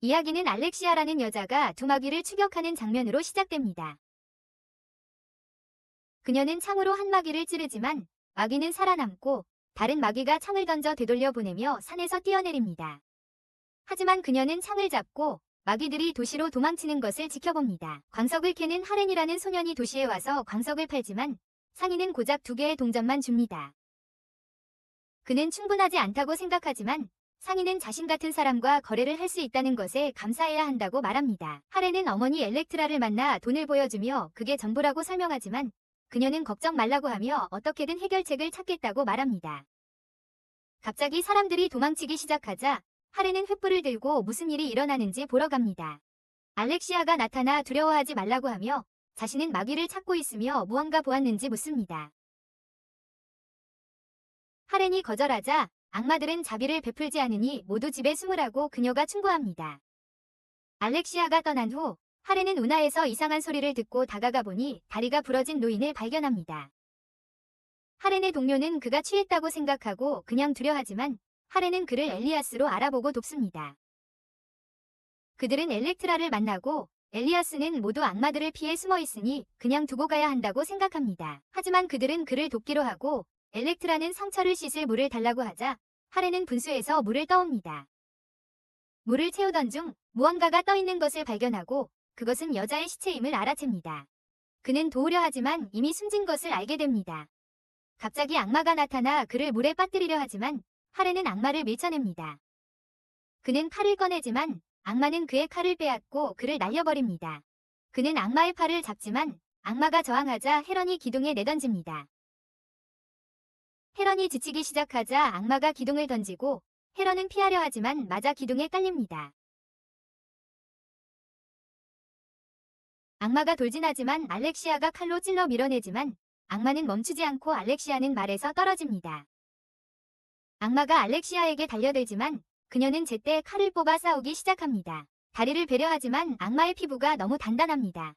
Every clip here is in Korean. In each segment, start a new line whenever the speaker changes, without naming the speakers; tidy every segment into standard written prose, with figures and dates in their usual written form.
이야기는 알렉시아라는 여자가 두 마귀를 추격하는 장면으로 시작됩니다. 그녀는 창으로 한 마귀를 찌르지만 마귀는 살아남고 다른 마귀가 창을 던져 되돌려 보내며 산에서 뛰어내립니다. 하지만 그녀는 창을 잡고 마귀들이 도시로 도망치는 것을 지켜봅니다. 광석을 캐는 하렌이라는 소년이 도시에 와서 광석을 팔지만 상인은 고작 2개의 동전만 줍니다. 그는 충분하지 않다고 생각하지만 상인은 자신 같은 사람과 거래를 할 수 있다는 것에 감사해야 한다고 말합니다. 하렌은 어머니 엘렉트라를 만나 돈을 보여주며 그게 전부라고 설명하지만 그녀는 걱정 말라고 하며 어떻게든 해결책을 찾겠다고 말합니다. 갑자기 사람들이 도망치기 시작하자 하렌은 횃불을 들고 무슨 일이 일어나는지 보러 갑니다. 알렉시아가 나타나 두려워하지 말라고 하며 자신은 마귀를 찾고 있으며 무언가 보았는지 묻습니다. 하렌이 거절하자 악마들은 자비를 베풀지 않으니 모두 집에 숨으라고 그녀가 충고합니다. 알렉시아가 떠난 후 하렌은 운하에서 이상한 소리를 듣고 다가가 보니 다리가 부러진 노인을 발견합니다. 하렌의 동료는 그가 취했다고 생각하고 그냥 두려하지만 하렌은 그를 엘리아스로 알아보고 돕습니다. 그들은 엘렉트라를 만나고 엘리아스는 모두 악마들을 피해 숨어 있으니 그냥 두고 가야 한다고 생각합니다. 하지만 그들은 그를 돕기로 하고 엘렉트라는 상처를 씻을 물을 달라고 하자 하렌은 분수에서 물을 떠옵니다. 물을 채우던 중 무언가가 떠있는 것을 발견하고 그것은 여자의 시체임을 알아챕니다. 그는 도우려 하지만 이미 숨진 것을 알게 됩니다. 갑자기 악마가 나타나 그를 물에 빠뜨리려 하지만 하렌은 악마를 밀쳐냅니다. 그는 칼을 꺼내지만 악마는 그의 칼을 빼앗고 그를 날려버립니다. 그는 악마의 팔을 잡지만 악마가 저항하자 헤런이 기둥에 내던집니다. 헤런이 지치기 시작하자 악마가 기둥을 던지고 헤런은 피하려 하지만 맞아 기둥에 깔립니다. 악마가 돌진하지만 알렉시아가 칼로 찔러 밀어내지만 악마는 멈추지 않고 알렉시아는 말에서 떨어집니다. 악마가 알렉시아에게 달려들지만 그녀는 제때 칼을 뽑아 싸우기 시작합니다. 다리를 베려하지만 악마의 피부가 너무 단단합니다.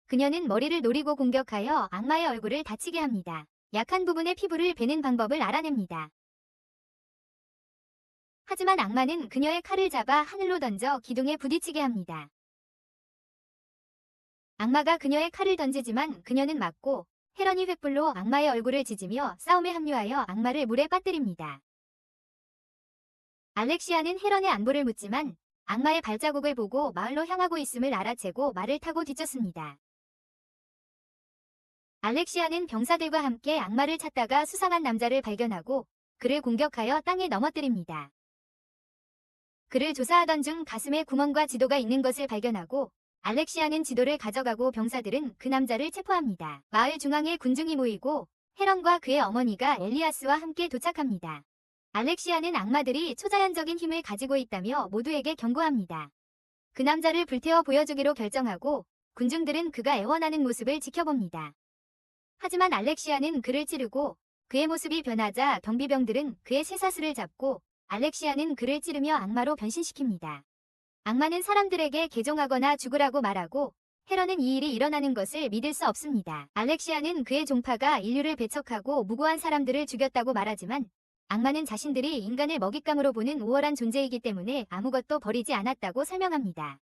그녀는 머리를 노리고 공격하여 악마의 얼굴을 다치게 합니다. 약한 부분의 피부를 베는 방법을 알아냅니다. 하지만 악마는 그녀의 칼을 잡아 하늘로 던져 기둥에 부딪히게 합니다. 악마가 그녀의 칼을 던지지만 그녀는 맞고 헤런이 횃불로 악마의 얼굴을 지지며 싸움에 합류하여 악마를 물에 빠뜨립니다. 알렉시아는 헤런의 안부를 묻지만 악마의 발자국을 보고 마을로 향하고 있음을 알아채고 말을 타고 뒤쫓습니다. 알렉시아는 병사들과 함께 악마를 찾다가 수상한 남자를 발견하고 그를 공격하여 땅에 넘어뜨립니다. 그를 조사하던 중 가슴에 구멍과 지도가 있는 것을 발견하고 알렉시아는 지도를 가져가고 병사들은 그 남자를 체포합니다. 마을 중앙에 군중이 모이고 헤런과 그의 어머니가 엘리아스와 함께 도착합니다. 알렉시아는 악마들이 초자연적인 힘을 가지고 있다며 모두에게 경고합니다. 그 남자를 불태워 보여주기로 결정하고 군중들은 그가 애원하는 모습을 지켜봅니다. 하지만 알렉시아는 그를 찌르고 그의 모습이 변하자 경비병들은 그의 쇠사슬을 잡고 알렉시아는 그를 찌르며 악마로 변신시킵니다. 악마는 사람들에게 개종하거나 죽으라고 말하고 헤런은 이 일이 일어나는 것을 믿을 수 없습니다. 알렉시아는 그의 종파가 인류를 배척하고 무고한 사람들을 죽였다고 말하지만 악마는 자신들이 인간을 먹잇감으로 보는 우월한 존재이기 때문에 아무것도 버리지 않았다고 설명합니다.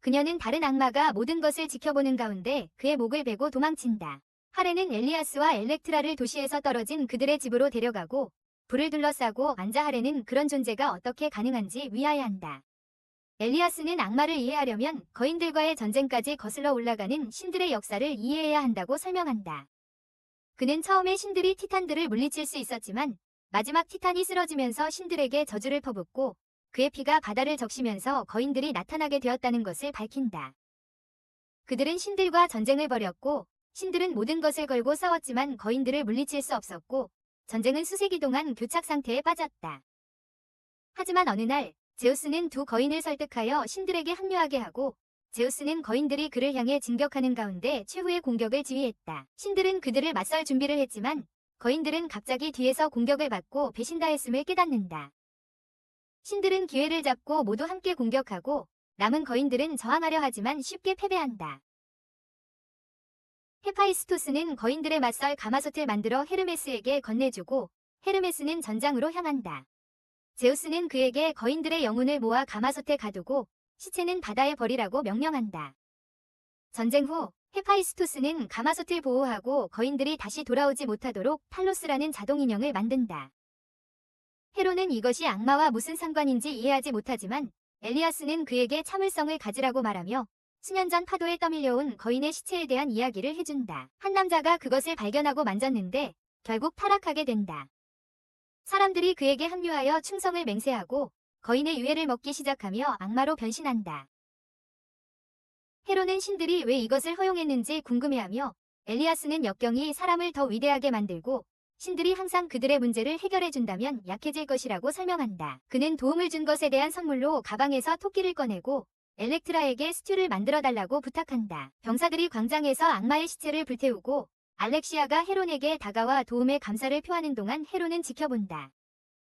그녀는 다른 악마가 모든 것을 지켜보는 가운데 그의 목을 베고 도망친다. 하렌은 엘리아스와 엘렉트라를 도시에서 떨어진 그들의 집으로 데려가고 불을 둘러싸고 앉아 하렌은 그런 존재가 어떻게 가능한지 위하여한다. 엘리아스는 악마를 이해하려면 거인들과의 전쟁까지 거슬러 올라가는 신들의 역사를 이해해야 한다고 설명한다. 그는 처음에 신들이 티탄들을 물리칠 수 있었지만 마지막 티탄이 쓰러지면서 신들에게 저주를 퍼붓고 그의 피가 바다를 적시면서 거인들이 나타나게 되었다는 것을 밝힌다. 그들은 신들과 전쟁을 벌였고 신들은 모든 것을 걸고 싸웠지만 거인들을 물리칠 수 없었고 전쟁은 수세기 동안 교착 상태에 빠졌다. 하지만 어느 날 제우스는 두 거인을 설득하여 신들에게 합류하게 하고 제우스는 거인들이 그를 향해 진격하는 가운데 최후의 공격을 지휘했다. 신들은 그들을 맞설 준비를 했지만 거인들은 갑자기 뒤에서 공격을 받고 배신다했음을 깨닫는다. 신들은 기회를 잡고 모두 함께 공격하고 남은 거인들은 저항하려 하지만 쉽게 패배한다. 헤파이스토스는 거인들에 맞설 가마솥을 만들어 헤르메스에게 건네주고 헤르메스는 전장으로 향한다. 제우스는 그에게 거인들의 영혼을 모아 가마솥에 가두고 시체는 바다에 버리라고 명령한다. 전쟁 후 헤파이스토스는 가마솥을 보호하고 거인들이 다시 돌아오지 못하도록 탈로스라는 자동인형을 만든다. 헤로는 이것이 악마와 무슨 상관인지 이해하지 못하지만 엘리아스는 그에게 참을성을 가지라고 말하며 수년 전 파도에 떠밀려온 거인의 시체에 대한 이야기를 해준다. 한 남자가 그것을 발견하고 만졌는데 결국 타락하게 된다. 사람들이 그에게 합류하여 충성을 맹세하고 거인의 유해를 먹기 시작하며 악마로 변신한다. 헤로는 신들이 왜 이것을 허용했는지 궁금해하며 엘리아스는 역경이 사람을 더 위대하게 만들고 신들이 항상 그들의 문제를 해결해준다면 약해질 것이라고 설명한다. 그는 도움을 준 것에 대한 선물로 가방에서 토끼를 꺼내고 엘렉트라에게 스튜를 만들어달라고 부탁한다. 병사들이 광장에서 악마의 시체를 불태우고 알렉시아가 헤론에게 다가와 도움의 감사를 표하는 동안 헤론은 지켜본다.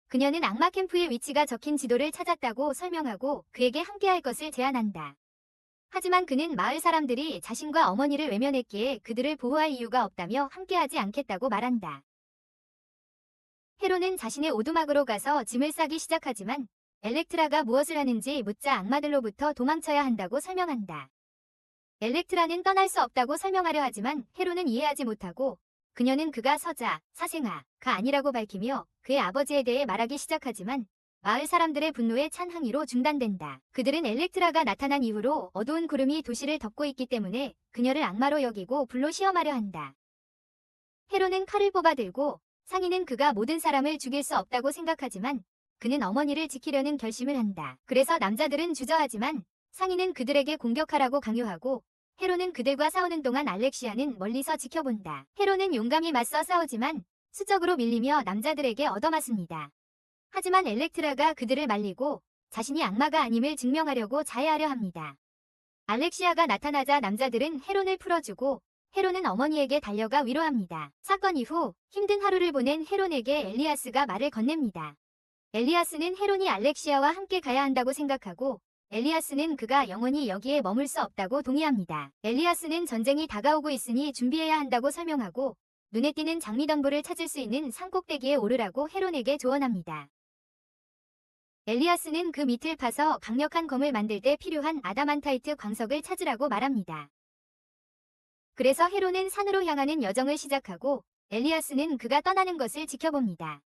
그녀는 악마 캠프의 위치가 적힌 지도를 찾았다고 설명하고 그에게 함께할 것을 제안한다. 하지만 그는 마을 사람들이 자신과 어머니를 외면했기에 그들을 보호할 이유가 없다며 함께하지 않겠다고 말한다. 헤로는 자신의 오두막으로 가서 짐을 싸기 시작하지만 엘렉트라가 무엇을 하는지 묻자 악마들로부터 도망쳐야 한다고 설명한다. 엘렉트라는 떠날 수 없다고 설명하려 하지만 헤로는 이해하지 못하고 그녀는 그가 서자, 사생아가 아니라고 밝히며 그의 아버지에 대해 말하기 시작하지만 마을 사람들의 분노에 찬 항의로 중단된다. 그들은 엘렉트라가 나타난 이후로 어두운 구름이 도시를 덮고 있기 때문에 그녀를 악마로 여기고 불로 시험하려 한다. 헤로는 칼을 뽑아들고 상인은 그가 모든 사람을 죽일 수 없다고 생각하지만 그는 어머니를 지키려는 결심을 한다. 그래서 남자들은 주저하지만 상인은 그들에게 공격하라고 강요하고 헤로는 그들과 싸우는 동안 알렉시아는 멀리서 지켜본다. 헤로는 용감히 맞서 싸우지만 수적으로 밀리며 남자들에게 얻어맞습니다. 하지만 엘렉트라가 그들을 말리고 자신이 악마가 아님을 증명하려고 자해하려 합니다. 알렉시아가 나타나자 남자들은 헤론을 풀어주고 헤론은 어머니에게 달려가 위로합니다. 사건 이후 힘든 하루를 보낸 헤론에게 엘리아스가 말을 건넵니다. 엘리아스는 헤론이 알렉시아와 함께 가야 한다고 생각하고 엘리아스는 그가 영원히 여기에 머물 수 없다고 동의합니다. 엘리아스는 전쟁이 다가오고 있으니 준비해야 한다고 설명하고 눈에 띄는 장미덤불을 찾을 수 있는 산꼭대기에 오르라고 헤론에게 조언합니다. 엘리아스는 그 밑을 파서 강력한 검을 만들 때 필요한 아다만타이트 광석을 찾으라고 말합니다. 그래서 헤론은 산으로 향하는 여정을 시작하고 엘리아스는 그가 떠나는 것을 지켜봅니다.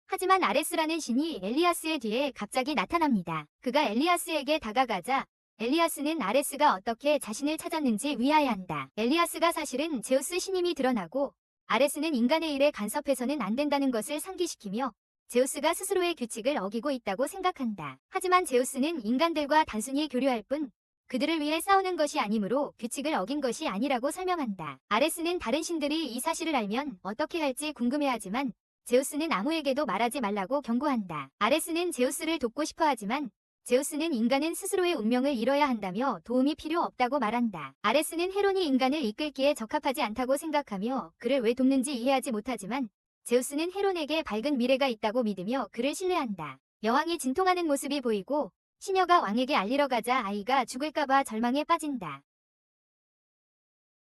하지만 아레스라는 신이 엘리아스의 뒤에 갑자기 나타납니다. 그가 엘리아스에게 다가가자 엘리아스는 아레스가 어떻게 자신을 찾았는지 위하여한다. 엘리아스가 사실은 제우스 신임이 드러나고 아레스는 인간의 일에 간섭해서는 안 된다는 것을 상기시키며 제우스가 스스로의 규칙을 어기고 있다고 생각한다. 하지만 제우스는 인간들과 단순히 교류할 뿐 그들을 위해 싸우는 것이 아니므로 규칙을 어긴 것이 아니라고 설명한다. 아레스는 다른 신들이 이 사실을 알면 어떻게 할지 궁금해하지만 제우스는 아무에게도 말하지 말라고 경고한다. 아레스는 제우스를 돕고 싶어 하지만 제우스는 인간은 스스로의 운명을 이뤄야 한다며 도움이 필요 없다고 말한다. 아레스는 헤론이 인간을 이끌기에 적합하지 않다고 생각하며 그를 왜 돕는지 이해하지 못하지만 제우스는 헤론에게 밝은 미래가 있다고 믿으며 그를 신뢰한다. 여왕이 진통하는 모습이 보이고 시녀가 왕에게 알리러 가자 아이가 죽을까봐 절망에 빠진다.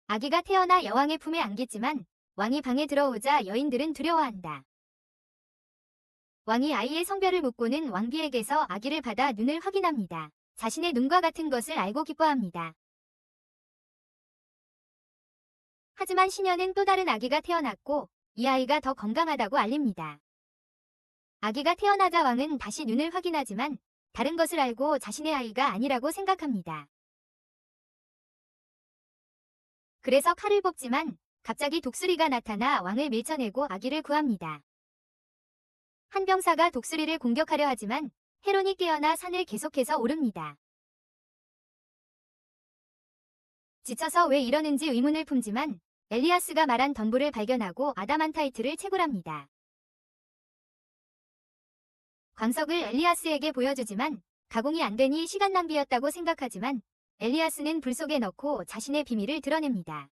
아기가 태어나 여왕의 품에 안기지만 왕이 방에 들어오자 여인들은 두려워한다. 왕이 아이의 성별을 묻고는 왕비에게서 아기를 받아 눈을 확인합니다. 자신의 눈과 같은 것을 알고 기뻐합니다. 하지만 시녀는 또 다른 아기가 태어났고 이 아이가 더 건강하다고 알립니다. 아기가 태어나자 왕은 다시 눈을 확인하지만 다른 것을 알고 자신의 아이가 아니라고 생각합니다. 그래서 칼을 뽑지만 갑자기 독수리가 나타나 왕을 밀쳐내고 아기를 구합니다. 한 병사가 독수리를 공격하려 하지만 헤론이 깨어나 산을 계속해서 오릅니다. 지쳐서 왜 이러는지 의문을 품지만 엘리아스가 말한 덤불을 발견하고 아다만타이트를 채굴합니다. 광석을 엘리아스에게 보여주지만 가공이 안 되니 시간 낭비였다고 생각하지만 엘리아스는 불 속에 넣고 자신의 비밀을 드러냅니다.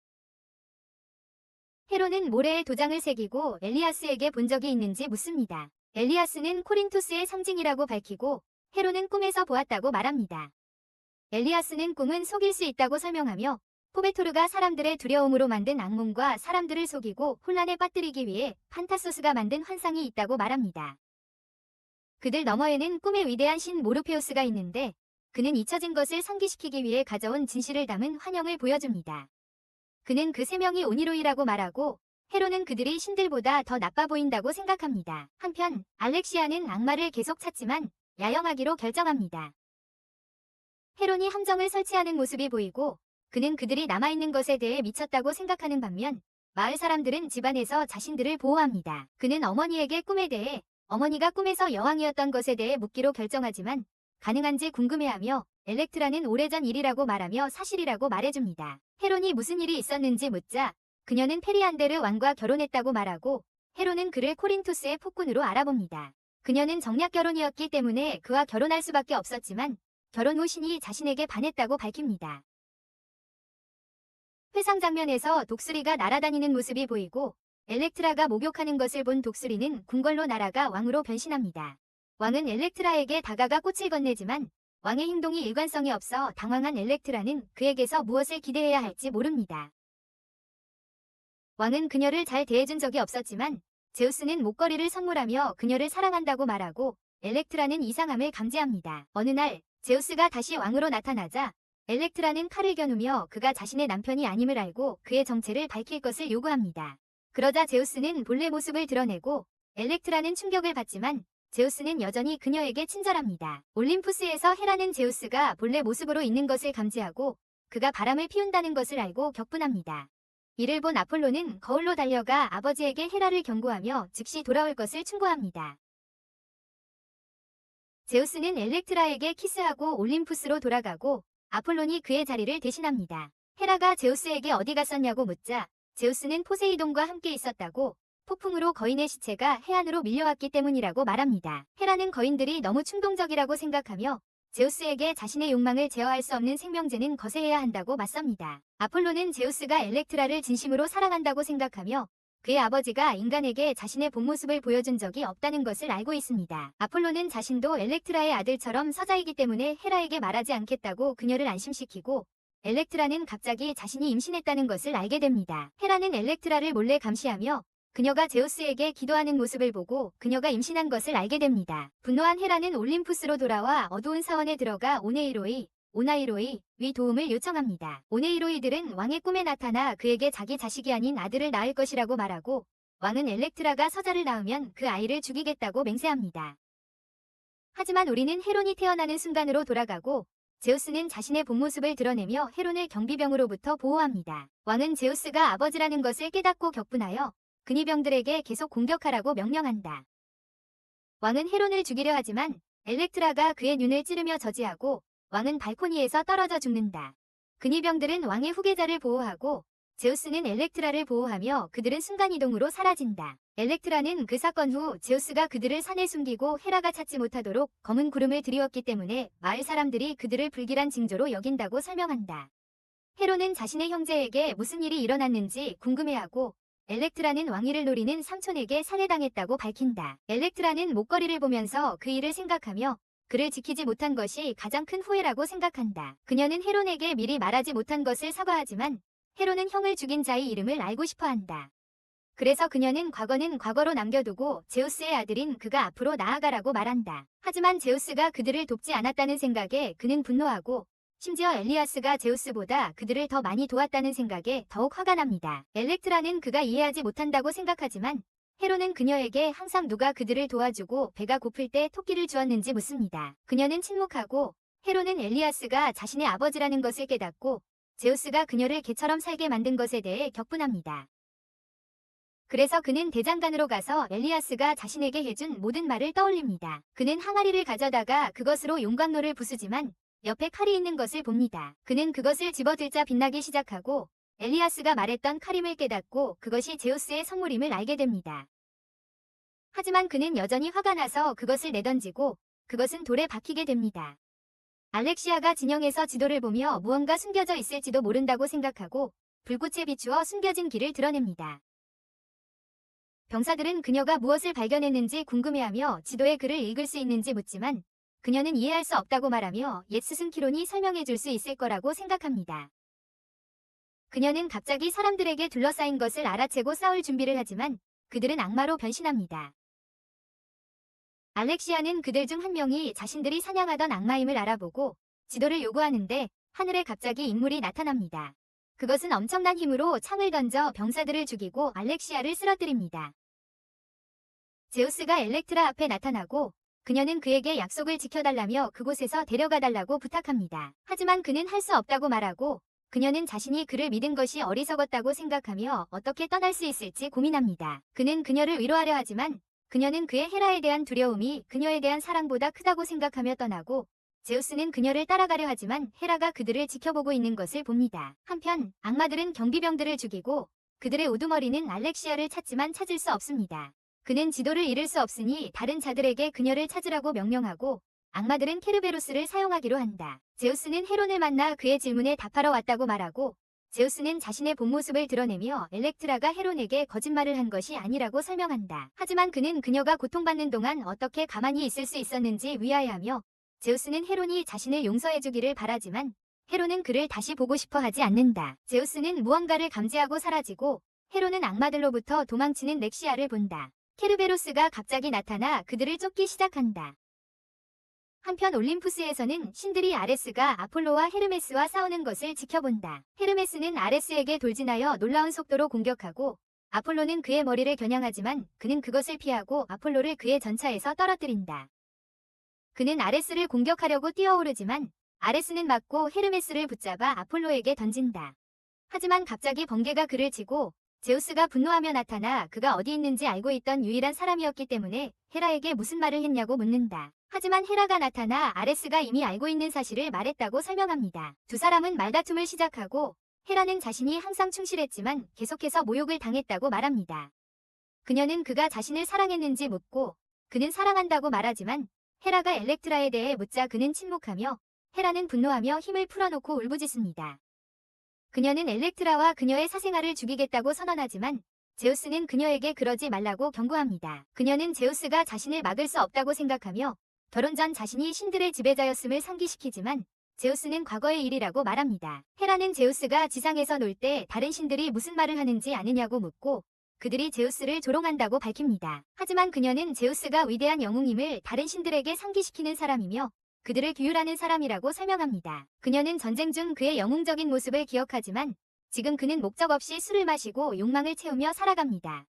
헤론은 모래에 도장을 새기고 엘리아스에게 본 적이 있는지 묻습니다. 엘리아스는 코린토스의 상징이라고 밝히고 헤론은 꿈에서 보았다고 말합니다. 엘리아스는 꿈은 속일 수 있다고 설명하며 포베토르가 사람들의 두려움으로 만든 악몽과 사람들을 속이고 혼란에 빠뜨리기 위해 판타소스가 만든 환상이 있다고 말합니다. 그들 너머에는 꿈의 위대한 신 모르페우스가 있는데 그는 잊혀진 것을 상기시키기 위해 가져온 진실을 담은 환영을 보여줍니다. 그는 그 세 명이 오니로이라고 말하고 헤로는 그들이 신들보다 더 나빠 보인다고 생각합니다. 한편 알렉시아는 악마를 계속 찾지만 야영하기로 결정합니다. 헤론이 함정을 설치하는 모습이 보이고 그는 그들이 남아있는 것에 대해 미쳤다고 생각하는 반면 마을 사람들은 집안에서 자신들을 보호합니다. 그는 어머니에게 꿈에 대해 어머니가 꿈에서 여왕이었던 것에 대해 묻기로 결정하지만 가능한지 궁금해하며 엘렉트라는 오래전 일이라고 말하며 사실이라고 말해줍니다. 헤론이 무슨 일이 있었는지 묻자 그녀는 페리안데르 왕과 결혼했다고 말하고 헤론은 그를 코린토스의 폭군으로 알아봅니다. 그녀는 정략 결혼이었기 때문에 그와 결혼할 수밖에 없었지만 결혼 후 신이 자신에게 반했다고 밝힙니다. 회상 장면에서 독수리가 날아다니는 모습이 보이고 엘렉트라가 목욕하는 것을 본 독수리는 궁궐로 날아가 왕으로 변신합니다. 왕은 엘렉트라에게 다가가 꽃을 건네지만 왕의 행동이 일관성이 없어 당황한 엘렉트라는 그에게서 무엇을 기대해야 할지 모릅니다. 왕은 그녀를 잘 대해준 적이 없었지만 제우스는 목걸이를 선물하며 그녀를 사랑한다고 말하고 엘렉트라는 이상함을 감지합니다. 어느 날 제우스가 다시 왕으로 나타나자 엘렉트라는 칼을 겨누며 그가 자신의 남편이 아님을 알고 그의 정체를 밝힐 것을 요구합니다. 그러자 제우스는 본래 모습을 드러내고 엘렉트라는 충격을 받지만 제우스는 여전히 그녀에게 친절합니다. 올림푸스에서 헤라는 제우스가 본래 모습으로 있는 것을 감지하고 그가 바람을 피운다는 것을 알고 격분합니다. 이를 본 아폴로는 거울로 달려가 아버지에게 헤라를 경고하며 즉시 돌아올 것을 충고합니다. 제우스는 엘렉트라에게 키스하고 올림푸스로 돌아가고 아폴론이 그의 자리를 대신합니다. 헤라가 제우스에게 어디 갔었냐고 묻자 제우스는 포세이돈과 함께 있었다고 폭풍으로 거인의 시체가 해안으로 밀려왔기 때문이라고 말합니다. 헤라는 거인들이 너무 충동적이라고 생각하며 제우스에게 자신의 욕망을 제어할 수 없는 생명체는 거세해야 한다고 맞섭니다. 아폴로는 제우스가 엘렉트라를 진심으로 사랑한다고 생각하며 그의 아버지가 인간에게 자신의 본 모습을 보여준 적이 없다는 것을 알고 있습니다. 아폴로는 자신도 엘렉트라의 아들처럼 서자이기 때문에 헤라에게 말하지 않겠다고 그녀를 안심시키고 엘렉트라는 갑자기 자신이 임신했다는 것을 알게 됩니다. 헤라는 엘렉트라를 몰래 감시하며 그녀가 제우스에게 기도하는 모습을 보고 그녀가 임신한 것을 알게 됩니다. 분노한 헤라는 올림푸스로 돌아와 어두운 사원에 들어가 오나이로이 위 도움을 요청합니다. 오네이로이들은 왕의 꿈에 나타나 그에게 자기 자식이 아닌 아들을 낳을 것이라고 말하고 왕은 엘렉트라가 서자를 낳으면 그 아이를 죽이겠다고 맹세합니다. 하지만 우리는 헤론이 태어나는 순간으로 돌아가고 제우스는 자신의 본 모습을 드러내며 헤론을 경비병으로부터 보호합니다. 왕은 제우스가 아버지라는 것을 깨닫고 격분하여 근위병들에게 계속 공격하라고 명령한다. 왕은 헤론을 죽이려 하지만 엘렉트라가 그의 눈을 찌르며 저지하고 왕은 발코니에서 떨어져 죽는다. 근위병들은 왕의 후계자를 보호하고 제우스는 엘렉트라를 보호하며 그들은 순간이동으로 사라진다. 엘렉트라는 그 사건 후 제우스가 그들을 산에 숨기고 헤라가 찾지 못하도록 검은 구름을 드리웠기 때문에 마을 사람들이 그들을 불길한 징조로 여긴다고 설명한다. 헤로는 자신의 형제에게 무슨 일이 일어났는지 궁금해하고 엘렉트라는 왕위를 노리는 삼촌에게 살해당했다고 밝힌다. 엘렉트라는 목걸이를 보면서 그 일을 생각하며 그를 지키지 못한 것이 가장 큰 후회라고 생각한다. 그녀는 헤론에게 미리 말하지 못한 것을 사과하지만 헤론은 형을 죽인 자의 이름을 알고 싶어한다. 그래서 그녀는 과거는 과거로 남겨두고 제우스의 아들인 그가 앞으로 나아가라고 말한다. 하지만 제우스가 그들을 돕지 않았다는 생각에 그는 분노하고 심지어 엘리아스가 제우스보다 그들을 더 많이 도왔다는 생각에 더욱 화가 납니다. 엘렉트라는 그가 이해하지 못한다고 생각하지만 헤로는 그녀에게 항상 누가 그들을 도와주고 배가 고플 때 토끼를 주었는지 묻습니다. 그녀는 침묵하고 헤로는 엘리아스가 자신의 아버지라는 것을 깨닫고 제우스가 그녀를 개처럼 살게 만든 것에 대해 격분합니다. 그래서 그는 대장간으로 가서 엘리아스가 자신에게 해준 모든 말을 떠올립니다. 그는 항아리를 가져다가 그것으로 용광로를 부수지만 옆에 칼이 있는 것을 봅니다. 그는 그것을 집어들자 빛나기 시작하고 엘리아스가 말했던 칼임을 깨닫고 그것이 제우스의 선물임을 알게 됩니다. 하지만 그는 여전히 화가 나서 그것을 내던지고 그것은 돌에 박히게 됩니다. 알렉시아가 진영에서 지도를 보며 무언가 숨겨져 있을지도 모른다고 생각하고 불꽃에 비추어 숨겨진 길을 드러냅니다. 병사들은 그녀가 무엇을 발견했는지 궁금해하며 지도의 글을 읽을 수 있는지 묻지만 그녀는 이해할 수 없다고 말하며 옛 스승 키론이 설명해 줄 수 있을 거라고 생각합니다. 그녀는 갑자기 사람들에게 둘러싸인 것을 알아채고 싸울 준비를 하지만 그들은 악마로 변신합니다. 알렉시아는 그들 중 한 명이 자신들이 사냥하던 악마임을 알아보고 지도를 요구하는데 하늘에 갑자기 인물이 나타납니다. 그것은 엄청난 힘으로 창을 던져 병사들을 죽이고 알렉시아를 쓰러뜨립니다. 제우스가 엘렉트라 앞에 나타나고 그녀는 그에게 약속을 지켜달라며 그곳에서 데려가달라고 부탁합니다. 하지만 그는 할 수 없다고 말하고 그녀는 자신이 그를 믿은 것이 어리석었다고 생각하며 어떻게 떠날 수 있을지 고민합니다. 그는 그녀를 위로하려 하지만 그녀는 그의 헤라에 대한 두려움이 그녀에 대한 사랑보다 크다고 생각하며 떠나고 제우스는 그녀를 따라가려 하지만 헤라가 그들을 지켜보고 있는 것을 봅니다. 한편 악마들은 경비병들을 죽이고 그들의 우두머리는 알렉시아를 찾지만 찾을 수 없습니다. 그는 지도를 잃을 수 없으니 다른 자들에게 그녀를 찾으라고 명령하고 악마들은 케르베로스를 사용하기로 한다. 제우스는 헤론을 만나 그의 질문에 답하러 왔다고 말하고 제우스는 자신의 본 모습을 드러내며 엘렉트라가 헤론에게 거짓말을 한 것이 아니라고 설명한다. 하지만 그는 그녀가 고통받는 동안 어떻게 가만히 있을 수 있었는지 위하여하며 제우스는 헤론이 자신을 용서해주기를 바라지만 헤론은 그를 다시 보고 싶어 하지 않는다. 제우스는 무언가를 감지하고 사라지고 헤론은 악마들로부터 도망치는 렉시아를 본다. 케르베로스가 갑자기 나타나 그들을 쫓기 시작한다. 한편 올림푸스에서는 신들이 아레스가 아폴로와 헤르메스와 싸우는 것을 지켜본다. 헤르메스는 아레스에게 돌진하여 놀라운 속도로 공격하고 아폴로는 그의 머리를 겨냥하지만 그는 그것을 피하고 아폴로를 그의 전차에서 떨어뜨린다. 그는 아레스를 공격하려고 뛰어오르지만 아레스는 맞고 헤르메스를 붙잡아 아폴로에게 던진다. 하지만 갑자기 번개가 그를 치고 제우스가 분노하며 나타나 그가 어디 있는지 알고 있던 유일한 사람이었기 때문에 헤라에게 무슨 말을 했냐고 묻는다. 하지만 헤라가 나타나 아레스가 이미 알고 있는 사실을 말했다고 설명합니다. 두 사람은 말다툼을 시작하고 헤라는 자신이 항상 충실했지만 계속해서 모욕을 당했다고 말합니다. 그녀는 그가 자신을 사랑했는지 묻고 그는 사랑한다고 말하지만 헤라가 엘렉트라에 대해 묻자 그는 침묵하며 헤라는 분노하며 힘을 풀어놓고 울부짖습니다. 그녀는 엘렉트라와 그녀의 사생아를 죽이겠다고 선언하지만 제우스는 그녀에게 그러지 말라고 경고합니다. 그녀는 제우스가 자신을 막을 수 없다고 생각하며 결혼 전 자신이 신들의 지배자였음을 상기시키지만 제우스는 과거의 일이라고 말합니다. 헤라는 제우스가 지상에서 놀 때 다른 신들이 무슨 말을 하는지 아느냐고 묻고 그들이 제우스를 조롱한다고 밝힙니다. 하지만 그녀는 제우스가 위대한 영웅임을 다른 신들에게 상기시키는 사람이며 그들을 규율하는 사람이라고 설명합니다. 그녀는 전쟁 중 그의 영웅적인 모습을 기억하지만 지금 그는 목적 없이 술을 마시고 욕망을 채우며 살아갑니다.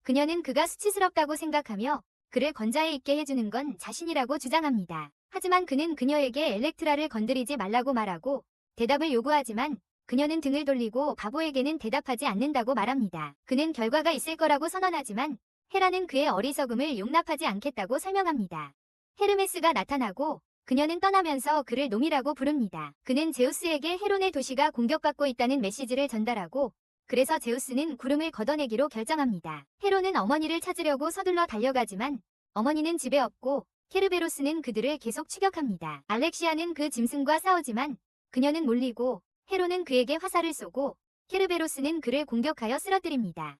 그녀는 그가 수치스럽다고 생각하며 그를 건자에 있게 해주는 건 자신이라고 주장합니다. 하지만 그는 그녀에게 엘렉트라를 건드리지 말라고 말하고 대답을 요구하지만 그녀는 등을 돌리고 바보에게는 대답하지 않는다고 말합니다. 그는 결과가 있을 거라고 선언하지만 헤라는 그의 어리석음을 용납하지 않겠다고 설명합니다. 헤르메스가 나타나고 그녀는 떠나면서 그를 놈이라고 부릅니다. 그는 제우스에게 헤론의 도시가 공격받고 있다는 메시지를 전달하고 그래서 제우스는 구름을 걷어내기로 결정합니다. 헤론은 어머니를 찾으려고 서둘러 달려가지만 어머니는 집에 없고 케르베로스는 그들을 계속 추격합니다. 알렉시아는 그 짐승과 싸우지만 그녀는 몰리고 헤론은 그에게 화살을 쏘고 케르베로스는 그를 공격하여 쓰러뜨립니다.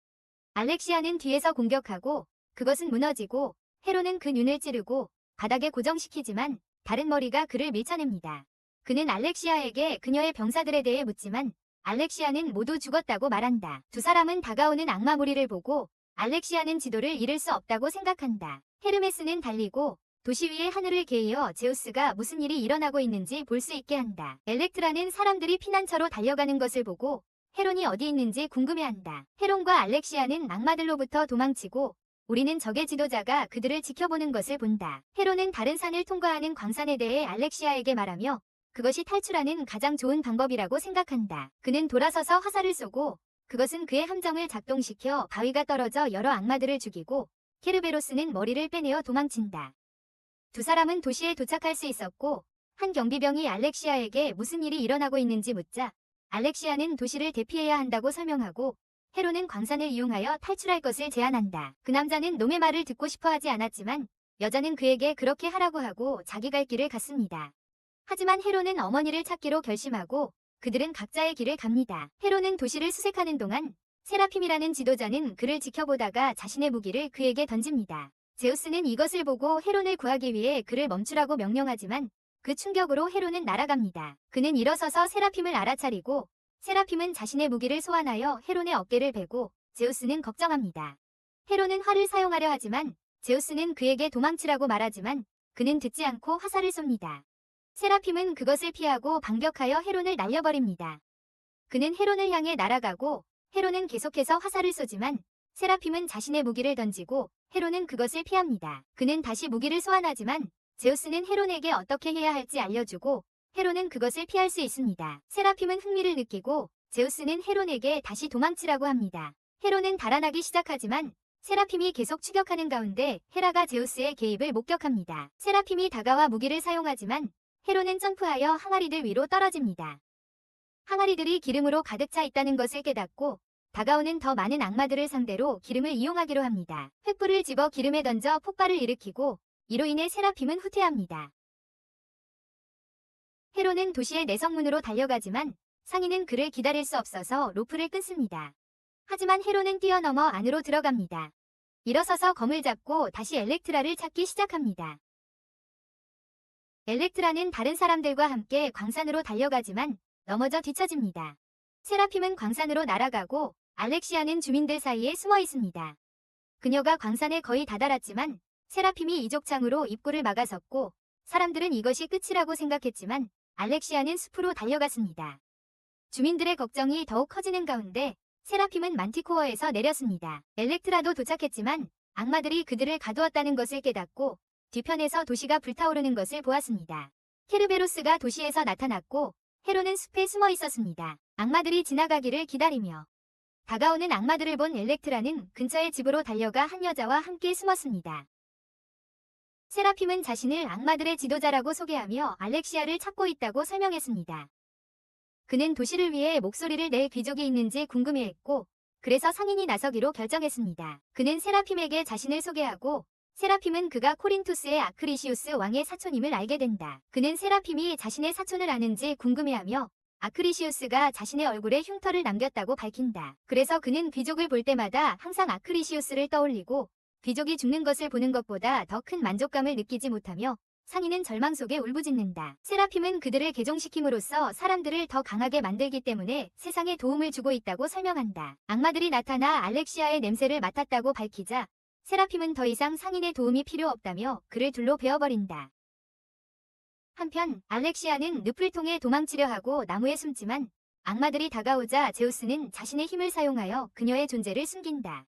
알렉시아는 뒤에서 공격하고 그것은 무너지고 헤론은 그 눈을 찌르고 바닥에 고정시키지만 다른 머리가 그를 밀쳐냅니다. 그는 알렉시아에게 그녀의 병사들에 대해 묻지만 알렉시아는 모두 죽었다고 말한다. 두 사람은 다가오는 악마 무리를 보고 알렉시아는 지도를 잃을 수 없다고 생각한다. 헤르메스는 달리고 도시 위의 하늘을 개이어 제우스가 무슨 일이 일어나고 있는지 볼 수 있게 한다. 엘렉트라는 사람들이 피난처로 달려가는 것을 보고 헤론이 어디 있는지 궁금해한다. 헤론과 알렉시아는 악마들로부터 도망치고 우리는 적의 지도자가 그들을 지켜보는 것을 본다. 헤론은 다른 산을 통과하는 광산에 대해 알렉시아에게 말하며 그것이 탈출하는 가장 좋은 방법이라고 생각한다. 그는 돌아서서 화살을 쏘고 그것은 그의 함정을 작동시켜 바위가 떨어져 여러 악마들을 죽이고 케르베로스는 머리를 빼내어 도망친다. 두 사람은 도시에 도착할 수 있었고 한 경비병이 알렉시아에게 무슨 일이 일어나고 있는지 묻자 알렉시아는 도시를 대피해야 한다고 설명하고 헤론은 광산을 이용하여 탈출할 것을 제안한다. 그 남자는 놈의 말을 듣고 싶어 하지 않았지만 여자는 그에게 그렇게 하라고 하고 자기 갈 길을 갔습니다. 하지만 헤론은 어머니를 찾기로 결심하고 그들은 각자의 길을 갑니다. 헤론은 도시를 수색하는 동안 세라핌이라는 지도자는 그를 지켜보다가 자신의 무기를 그에게 던집니다. 제우스는 이것을 보고 헤론을 구하기 위해 그를 멈추라고 명령하지만 그 충격으로 헤론은 날아갑니다. 그는 일어서서 세라핌을 알아차리고 세라핌은 자신의 무기를 소환하여 헤론의 어깨를 베고 제우스는 걱정합니다. 헤론은 활을 사용하려 하지만 제우스는 그에게 도망치라고 말하지만 그는 듣지 않고 화살을 쏩니다. 세라핌은 그것을 피하고 반격하여 헤론을 날려버립니다. 그는 헤론을 향해 날아가고 헤론은 계속해서 화살을 쏘지만 세라핌은 자신의 무기를 던지고 헤론은 그것을 피합니다. 그는 다시 무기를 소환하지만 제우스는 헤론에게 어떻게 해야 할지 알려주고 헤론은 그것을 피할 수 있습니다. 세라핌은 흥미를 느끼고 제우스는 헤론에게 다시 도망치라고 합니다. 헤론은 달아나기 시작하지만 세라핌이 계속 추격하는 가운데 헤라가 제우스의 개입을 목격합니다. 세라핌이 다가와 무기를 사용하지만 헤론은 점프하여 항아리들 위로 떨어집니다. 항아리들이 기름으로 가득 차 있다는 것을 깨닫고 다가오는 더 많은 악마들을 상대로 기름을 이용하기로 합니다. 횃불을 집어 기름에 던져 폭발을 일으키고 이로 인해 세라핌은 후퇴합니다. 헤론은 도시의 내성문으로 달려가지만 상인은 그를 기다릴 수 없어서 로프를 끊습니다. 하지만 헤론은 뛰어넘어 안으로 들어갑니다. 일어서서 검을 잡고 다시 엘렉트라를 찾기 시작합니다. 엘렉트라는 다른 사람들과 함께 광산으로 달려가지만 넘어져 뒤처집니다. 세라핌은 광산으로 날아가고 알렉시아는 주민들 사이에 숨어 있습니다. 그녀가 광산에 거의 다다랐지만 세라핌이 이족창으로 입구를 막아섰고 사람들은 이것이 끝이라고 생각했지만 알렉시아는 숲으로 달려갔습니다. 주민들의 걱정이 더욱 커지는 가운데 세라핌은 만티코어에서 내렸습니다. 엘렉트라도 도착했지만 악마들이 그들을 가두었다는 것을 깨닫고 뒤편에서 도시가 불타오르는 것을 보았습니다. 케르베로스가 도시에서 나타났고 헤론은 숲에 숨어 있었습니다. 악마들이 지나가기를 기다리며 다가오는 악마들을 본 엘렉트라는 근처의 집으로 달려가 한 여자와 함께 숨었습니다. 세라핌은 자신을 악마들의 지도자라고 소개하며 알렉시아를 찾고 있다고 설명했습니다. 그는 도시를 위해 목소리를 낼 귀족이 있는지 궁금해했고 그래서 상인이 나서기로 결정했습니다. 그는 세라핌에게 자신을 소개하고 세라핌은 그가 코린토스의 아크리시우스 왕의 사촌임을 알게 된다. 그는 세라핌이 자신의 사촌을 아는지 궁금해하며 아크리시우스가 자신의 얼굴에 흉터를 남겼다고 밝힌다. 그래서 그는 귀족을 볼 때마다 항상 아크리시우스를 떠올리고 귀족이 죽는 것을 보는 것보다 더 큰 만족감을 느끼지 못하며 상인은 절망 속에 울부짖는다. 세라핌은 그들을 개종시킴으로써 사람들을 더 강하게 만들기 때문에 세상에 도움을 주고 있다고 설명한다. 악마들이 나타나 알렉시아의 냄새를 맡았다고 밝히자 세라핌은 더 이상 상인의 도움이 필요 없다며 그를 둘로 베어버린다. 한편 알렉시아는 늪을 통해 도망치려 하고 나무에 숨지만 악마들이 다가오자 제우스는 자신의 힘을 사용하여 그녀의 존재를 숨긴다.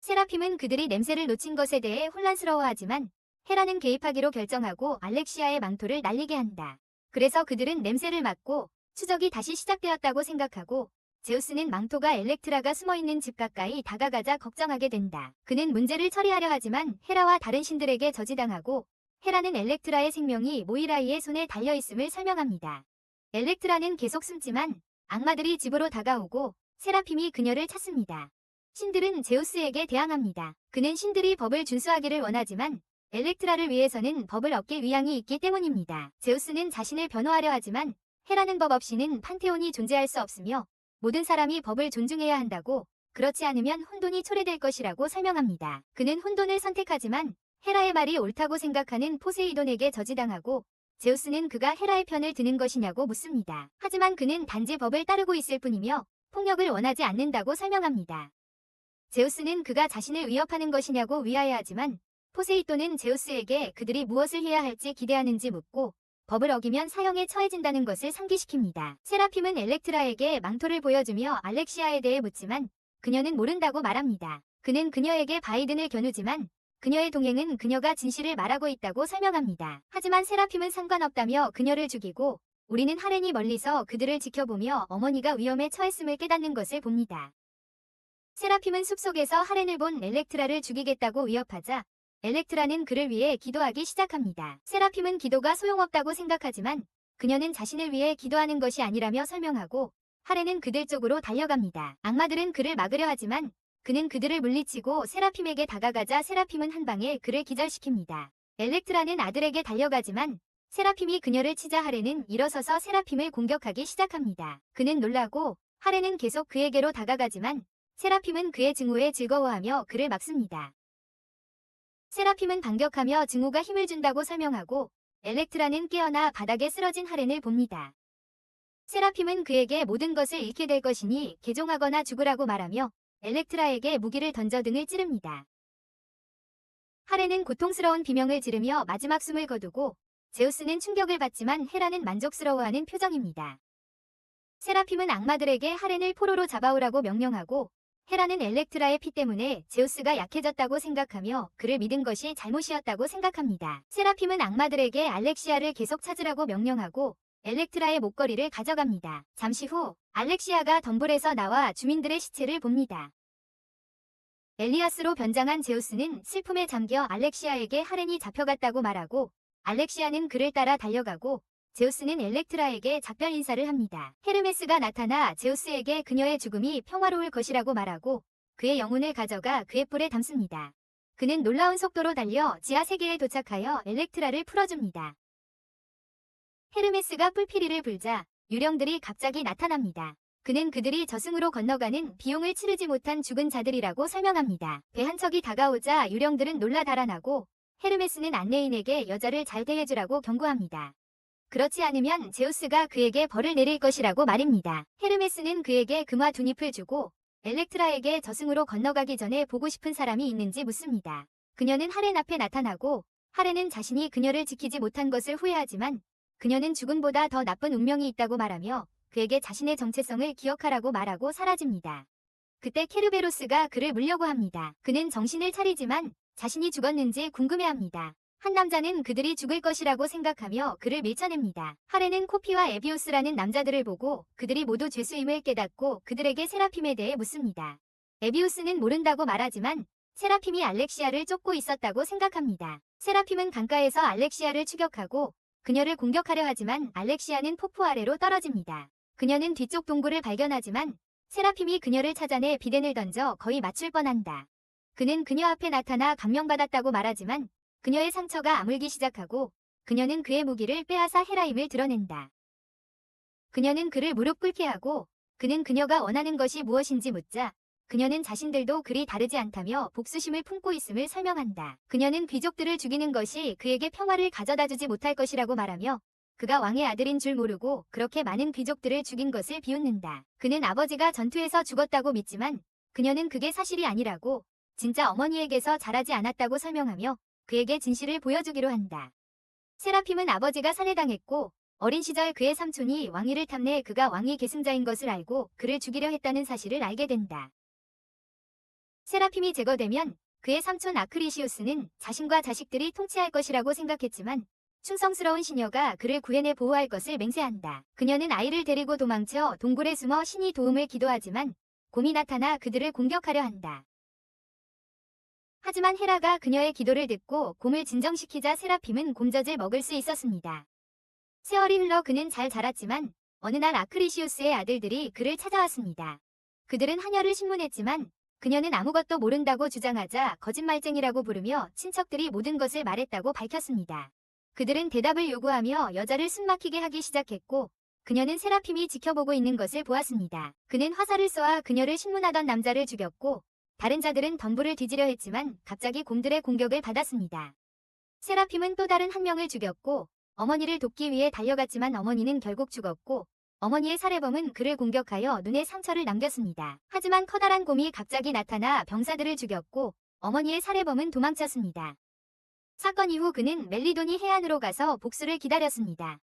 세라핌은 그들이 냄새를 놓친 것에 대해 혼란스러워하지만 헤라는 개입하기로 결정하고 알렉시아의 망토를 날리게 한다. 그래서 그들은 냄새를 맡고 추적이 다시 시작되었다고 생각하고 제우스는 망토가 엘렉트라가 숨어있는 집 가까이 다가가자 걱정하게 된다. 그는 문제를 처리하려 하지만 헤라와 다른 신들에게 저지당하고 헤라는 엘렉트라의 생명이 모이라이의 손에 달려있음을 설명합니다. 엘렉트라는 계속 숨지만 악마들이 집으로 다가오고 세라핌이 그녀를 찾습니다. 신들은 제우스에게 대항합니다. 그는 신들이 법을 준수하기를 원하지만 엘렉트라를 위해서는 법을 얻길 의향이 있기 때문입니다. 제우스는 자신을 변호하려 하지만 헤라는 법 없이는 판테온이 존재할 수 없으며 모든 사람이 법을 존중해야 한다고 그렇지 않으면 혼돈이 초래될 것이라고 설명합니다. 그는 혼돈을 선택하지만 헤라의 말이 옳다고 생각하는 포세이돈에게 저지당하고 제우스는 그가 헤라의 편을 드는 것이냐고 묻습니다. 하지만 그는 단지 법을 따르고 있을 뿐이며 폭력을 원하지 않는다고 설명합니다. 제우스는 그가 자신을 위협하는 것이냐고 위하여하지만 포세이돈은 제우스에게 그들이 무엇을 해야 할지 기대하는지 묻고 법을 어기면 사형에 처해진다는 것을 상기시킵니다. 세라핌은 엘렉트라에게 망토를 보여주며 알렉시아에 대해 묻지만 그녀는 모른다고 말합니다. 그는 그녀에게 바이든을 겨누지만 그녀의 동행은 그녀가 진실을 말하고 있다고 설명합니다. 하지만 세라핌은 상관없다며 그녀를 죽이고 우리는 하렌이 멀리서 그들을 지켜보며 어머니가 위험에 처했음을 깨닫는 것을 봅니다. 세라핌은 숲속에서 하렌을 본 엘렉트라를 죽이겠다고 위협하자 엘렉트라는 그를 위해 기도하기 시작합니다. 세라핌은 기도가 소용없다고 생각하지만 그녀는 자신을 위해 기도하는 것이 아니라며 설명하고 하렌은 그들 쪽으로 달려갑니다. 악마들은 그를 막으려 하지만 그는 그들을 물리치고 세라핌에게 다가가자 세라핌은 한 방에 그를 기절시킵니다. 엘렉트라는 아들에게 달려가지만 세라핌이 그녀를 치자 하렌은 일어서서 세라핌을 공격하기 시작합니다. 그는 놀라고 하렌은 계속 그에게로 다가가지만 세라핌은 그의 증오에 즐거워하며 그를 막습니다. 세라핌은 반격하며 증오가 힘을 준다고 설명하고 엘렉트라는 깨어나 바닥에 쓰러진 하렌을 봅니다. 세라핌은 그에게 모든 것을 잃게 될 것이니 개종하거나 죽으라고 말하며 엘렉트라에게 무기를 던져 등을 찌릅니다. 하레는 고통스러운 비명을 지르며 마지막 숨을 거두고 제우스는 충격을 받지만 헤라는 만족스러워하는 표정입니다. 세라핌은 악마들에게 하렌을 포로로 잡아오라고 명령하고 헤라는 엘렉트라의 피 때문에 제우스가 약해졌다고 생각하며 그를 믿은 것이 잘못이었다고 생각합니다. 세라핌은 악마들에게 알렉시아를 계속 찾으라고 명령하고 엘렉트라의 목걸이를 가져갑니다. 잠시 후 알렉시아가 덤불에서 나와 주민들의 시체를 봅니다. 엘리아스로 변장한 제우스는 슬픔에 잠겨 알렉시아에게 하렌이 잡혀갔다고 말하고 알렉시아는 그를 따라 달려가고 제우스는 엘렉트라에게 작별 인사를 합니다. 헤르메스가 나타나 제우스에게 그녀의 죽음이 평화로울 것이라고 말하고 그의 영혼을 가져가 그의 뿔에 담습니다. 그는 놀라운 속도로 달려 지하 세계에 도착하여 엘렉트라를 풀어줍니다. 헤르메스가 뿔피리를 불자 유령들이 갑자기 나타납니다. 그는 그들이 저승으로 건너가는 비용을 치르지 못한 죽은 자들이라고 설명합니다. 배 한 척이 다가오자 유령들은 놀라 달아나고 헤르메스는 안내인에게 여자를 잘 대해주라고 경고합니다. 그렇지 않으면 제우스가 그에게 벌을 내릴 것이라고 말입니다. 헤르메스는 그에게 금화 두 잎을 주고 엘렉트라에게 저승으로 건너가기 전에 보고 싶은 사람이 있는지 묻습니다. 그녀는 하렌 앞에 나타나고 하렌은 자신이 그녀를 지키지 못한 것을 후회하지만 그녀는 죽음보다 더 나쁜 운명이 있다고 말하며 그에게 자신의 정체성을 기억하라고 말하고 사라집니다. 그때 케르베로스가 그를 물려고 합니다. 그는 정신을 차리지만 자신이 죽었는지 궁금해합니다. 한 남자는 그들이 죽을 것이라고 생각하며 그를 밀쳐냅니다. 하렌은 코피와 에비우스라는 남자들을 보고 그들이 모두 죄수임을 깨닫고 그들에게 세라핌에 대해 묻습니다. 에비우스는 모른다고 말하지만 세라핌이 알렉시아를 쫓고 있었다고 생각합니다. 세라핌은 강가에서 알렉시아를 추격하고 그녀를 공격하려 하지만 알렉시아는 폭포 아래로 떨어집니다. 그녀는 뒤쪽 동굴을 발견하지만 세라핌이 그녀를 찾아내 비덴을 던져 거의 맞출 뻔한다. 그는 그녀 앞에 나타나 감명받았다고 말하지만 그녀의 상처가 아물기 시작하고 그녀는 그의 무기를 빼앗아 헤라임을 드러낸다. 그녀는 그를 무릎 꿇게 하고 그는 그녀가 원하는 것이 무엇인지 묻자 그녀는 자신들도 그리 다르지 않다며 복수심을 품고 있음을 설명한다. 그녀는 귀족들을 죽이는 것이 그에게 평화를 가져다주지 못할 것이라고 말하며 그가 왕의 아들인 줄 모르고 그렇게 많은 귀족들을 죽인 것을 비웃는다. 그는 아버지가 전투에서 죽었다고 믿지만 그녀는 그게 사실이 아니라고 진짜 어머니에게서 자라지 않았다고 설명하며 그에게 진실을 보여주기로 한다. 세라핌은 아버지가 살해당했고 어린 시절 그의 삼촌이 왕위를 탐내 그가 왕위 계승자인 것을 알고 그를 죽이려 했다는 사실을 알게 된다. 세라핌이 제거되면 그의 삼촌 아크리시우스는 자신과 자식들이 통치할 것이라고 생각했지만 충성스러운 시녀가 그를 구해내 보호할 것을 맹세한다. 그녀는 아이를 데리고 도망쳐 동굴에 숨어 신이 도움을 기도하지만 곰이 나타나 그들을 공격하려 한다. 하지만 헤라가 그녀의 기도를 듣고 곰을 진정시키자 세라핌은 곰젖을 먹을 수 있었습니다. 세월이 흘러 그는 잘 자랐지만 어느 날 아크리시우스의 아들들이 그를 찾아왔습니다. 그들은 하녀를 신문했지만 그녀는 아무것도 모른다고 주장하자 거짓말쟁이라고 부르며 친척들이 모든 것을 말했다고 밝혔습니다. 그들은 대답을 요구하며 여자를 숨막히게 하기 시작했고 그녀는 세라핌이 지켜보고 있는 것을 보았습니다. 그는 화살을 쏘아 그녀를 신문하던 남자를 죽였고 다른 자들은 덤불을 뒤지려 했지만 갑자기 곰들의 공격을 받았습니다. 세라핌은 또 다른 한 명을 죽였고 어머니를 돕기 위해 달려갔지만 어머니는 결국 죽었고 어머니의 살해범은 그를 공격하여 눈에 상처를 남겼습니다. 하지만 커다란 곰이 갑자기 나타나 병사들을 죽였고 어머니의 살해범은 도망쳤습니다. 사건 이후 그는 멜리도니 해안으로 가서 복수를 기다렸습니다.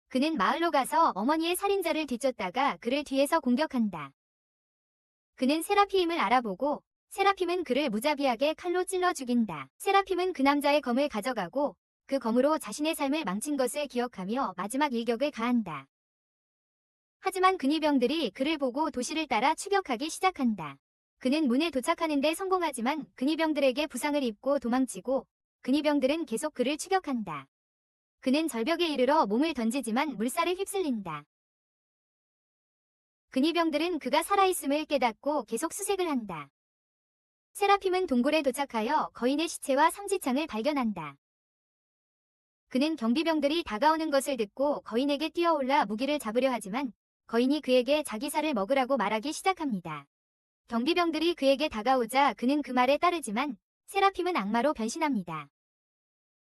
그는 마을로 가서 어머니의 살인자를 뒤쫓다가 그를 뒤에서 공격한다. 그는 세라핌을 알아보고 세라핌은 그를 무자비하게 칼로 찔러 죽인다. 세라핌은 그 남자의 검을 가져가고 그 검으로 자신의 삶을 망친 것을 기억하며 마지막 일격을 가한다. 하지만 근위병들이 그를 보고 도시를 따라 추격하기 시작한다. 그는 문에 도착하는 데 성공하지만 근위병들에게 부상을 입고 도망치고 근위병들은 계속 그를 추격한다. 그는 절벽에 이르러 몸을 던지지만 물살에 휩쓸린다. 근위병들은 그가 살아있음을 깨닫고 계속 수색을 한다. 세라핌은 동굴에 도착하여 거인의 시체와 삼지창을 발견한다. 그는 경비병들이 다가오는 것을 듣고 거인에게 뛰어올라 무기를 잡으려 하지만 거인이 그에게 자기 살을 먹으라고 말하기 시작합니다. 경비병들이 그에게 다가오자 그는 그 말에 따르지만 세라핌은 악마로 변신합니다.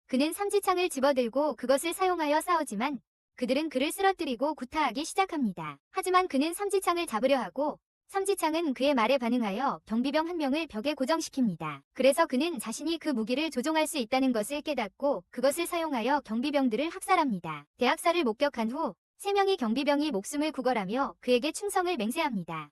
그는 삼지창을 집어들고 그것을 사용하여 싸우지만 그들은 그를 쓰러뜨리고 구타하기 시작합니다. 하지만 그는 삼지창을 잡으려 하고 삼지창은 그의 말에 반응하여 경비병 한 명을 벽에 고정시킵니다. 그래서 그는 자신이 그 무기를 조종할 수 있다는 것을 깨닫고 그것을 사용하여 경비병들을 학살합니다. 대학살을 목격한 후 3명의 경비병이 목숨을 구걸하며 그에게 충성을 맹세합니다.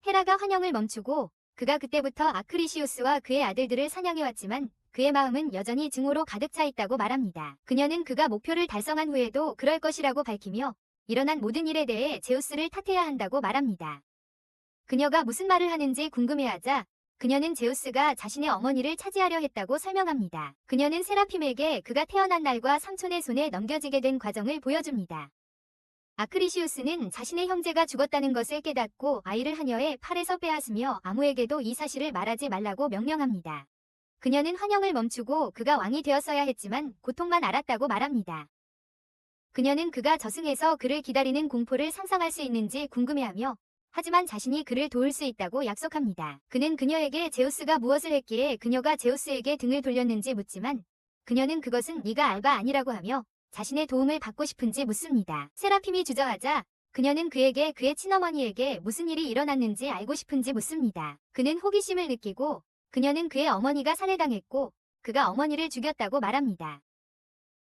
헤라가 환영을 멈추고 그가 그때부터 아크리시우스와 그의 아들들을 사냥해왔지만 그의 마음은 여전히 증오로 가득 차 있다고 말합니다. 그녀는 그가 목표를 달성한 후에도 그럴 것이라고 밝히며 일어난 모든 일에 대해 제우스를 탓해야 한다고 말합니다. 그녀가 무슨 말을 하는지 궁금해하자 그녀는 제우스가 자신의 어머니를 차지하려 했다고 설명합니다. 그녀는 세라핌에게 그가 태어난 날과 삼촌의 손에 넘겨지게 된 과정을 보여줍니다. 아크리시우스는 자신의 형제가 죽었다는 것을 깨닫고 아이를 하녀의 팔에서 빼앗으며 아무에게도 이 사실을 말하지 말라고 명령합니다. 그녀는 환영을 멈추고 그가 왕이 되었어야 했지만 고통만 알았다고 말합니다. 그녀는 그가 저승에서 그를 기다리는 공포를 상상할 수 있는지 궁금해하며 하지만 자신이 그를 도울 수 있다고 약속합니다. 그는 그녀에게 제우스가 무엇을 했기에 그녀가 제우스에게 등을 돌렸는지 묻지만 그녀는 그것은 네가 알바 아니라고 하며 자신의 도움을 받고 싶은지 묻습니다. 세라핌이 주저하자 그녀는 그에게 그의 친어머니에게 무슨 일이 일어났는지 알고 싶은지 묻습니다. 그는 호기심을 느끼고 그녀는 그의 어머니가 살해당했고 그가 어머니를 죽였다고 말합니다.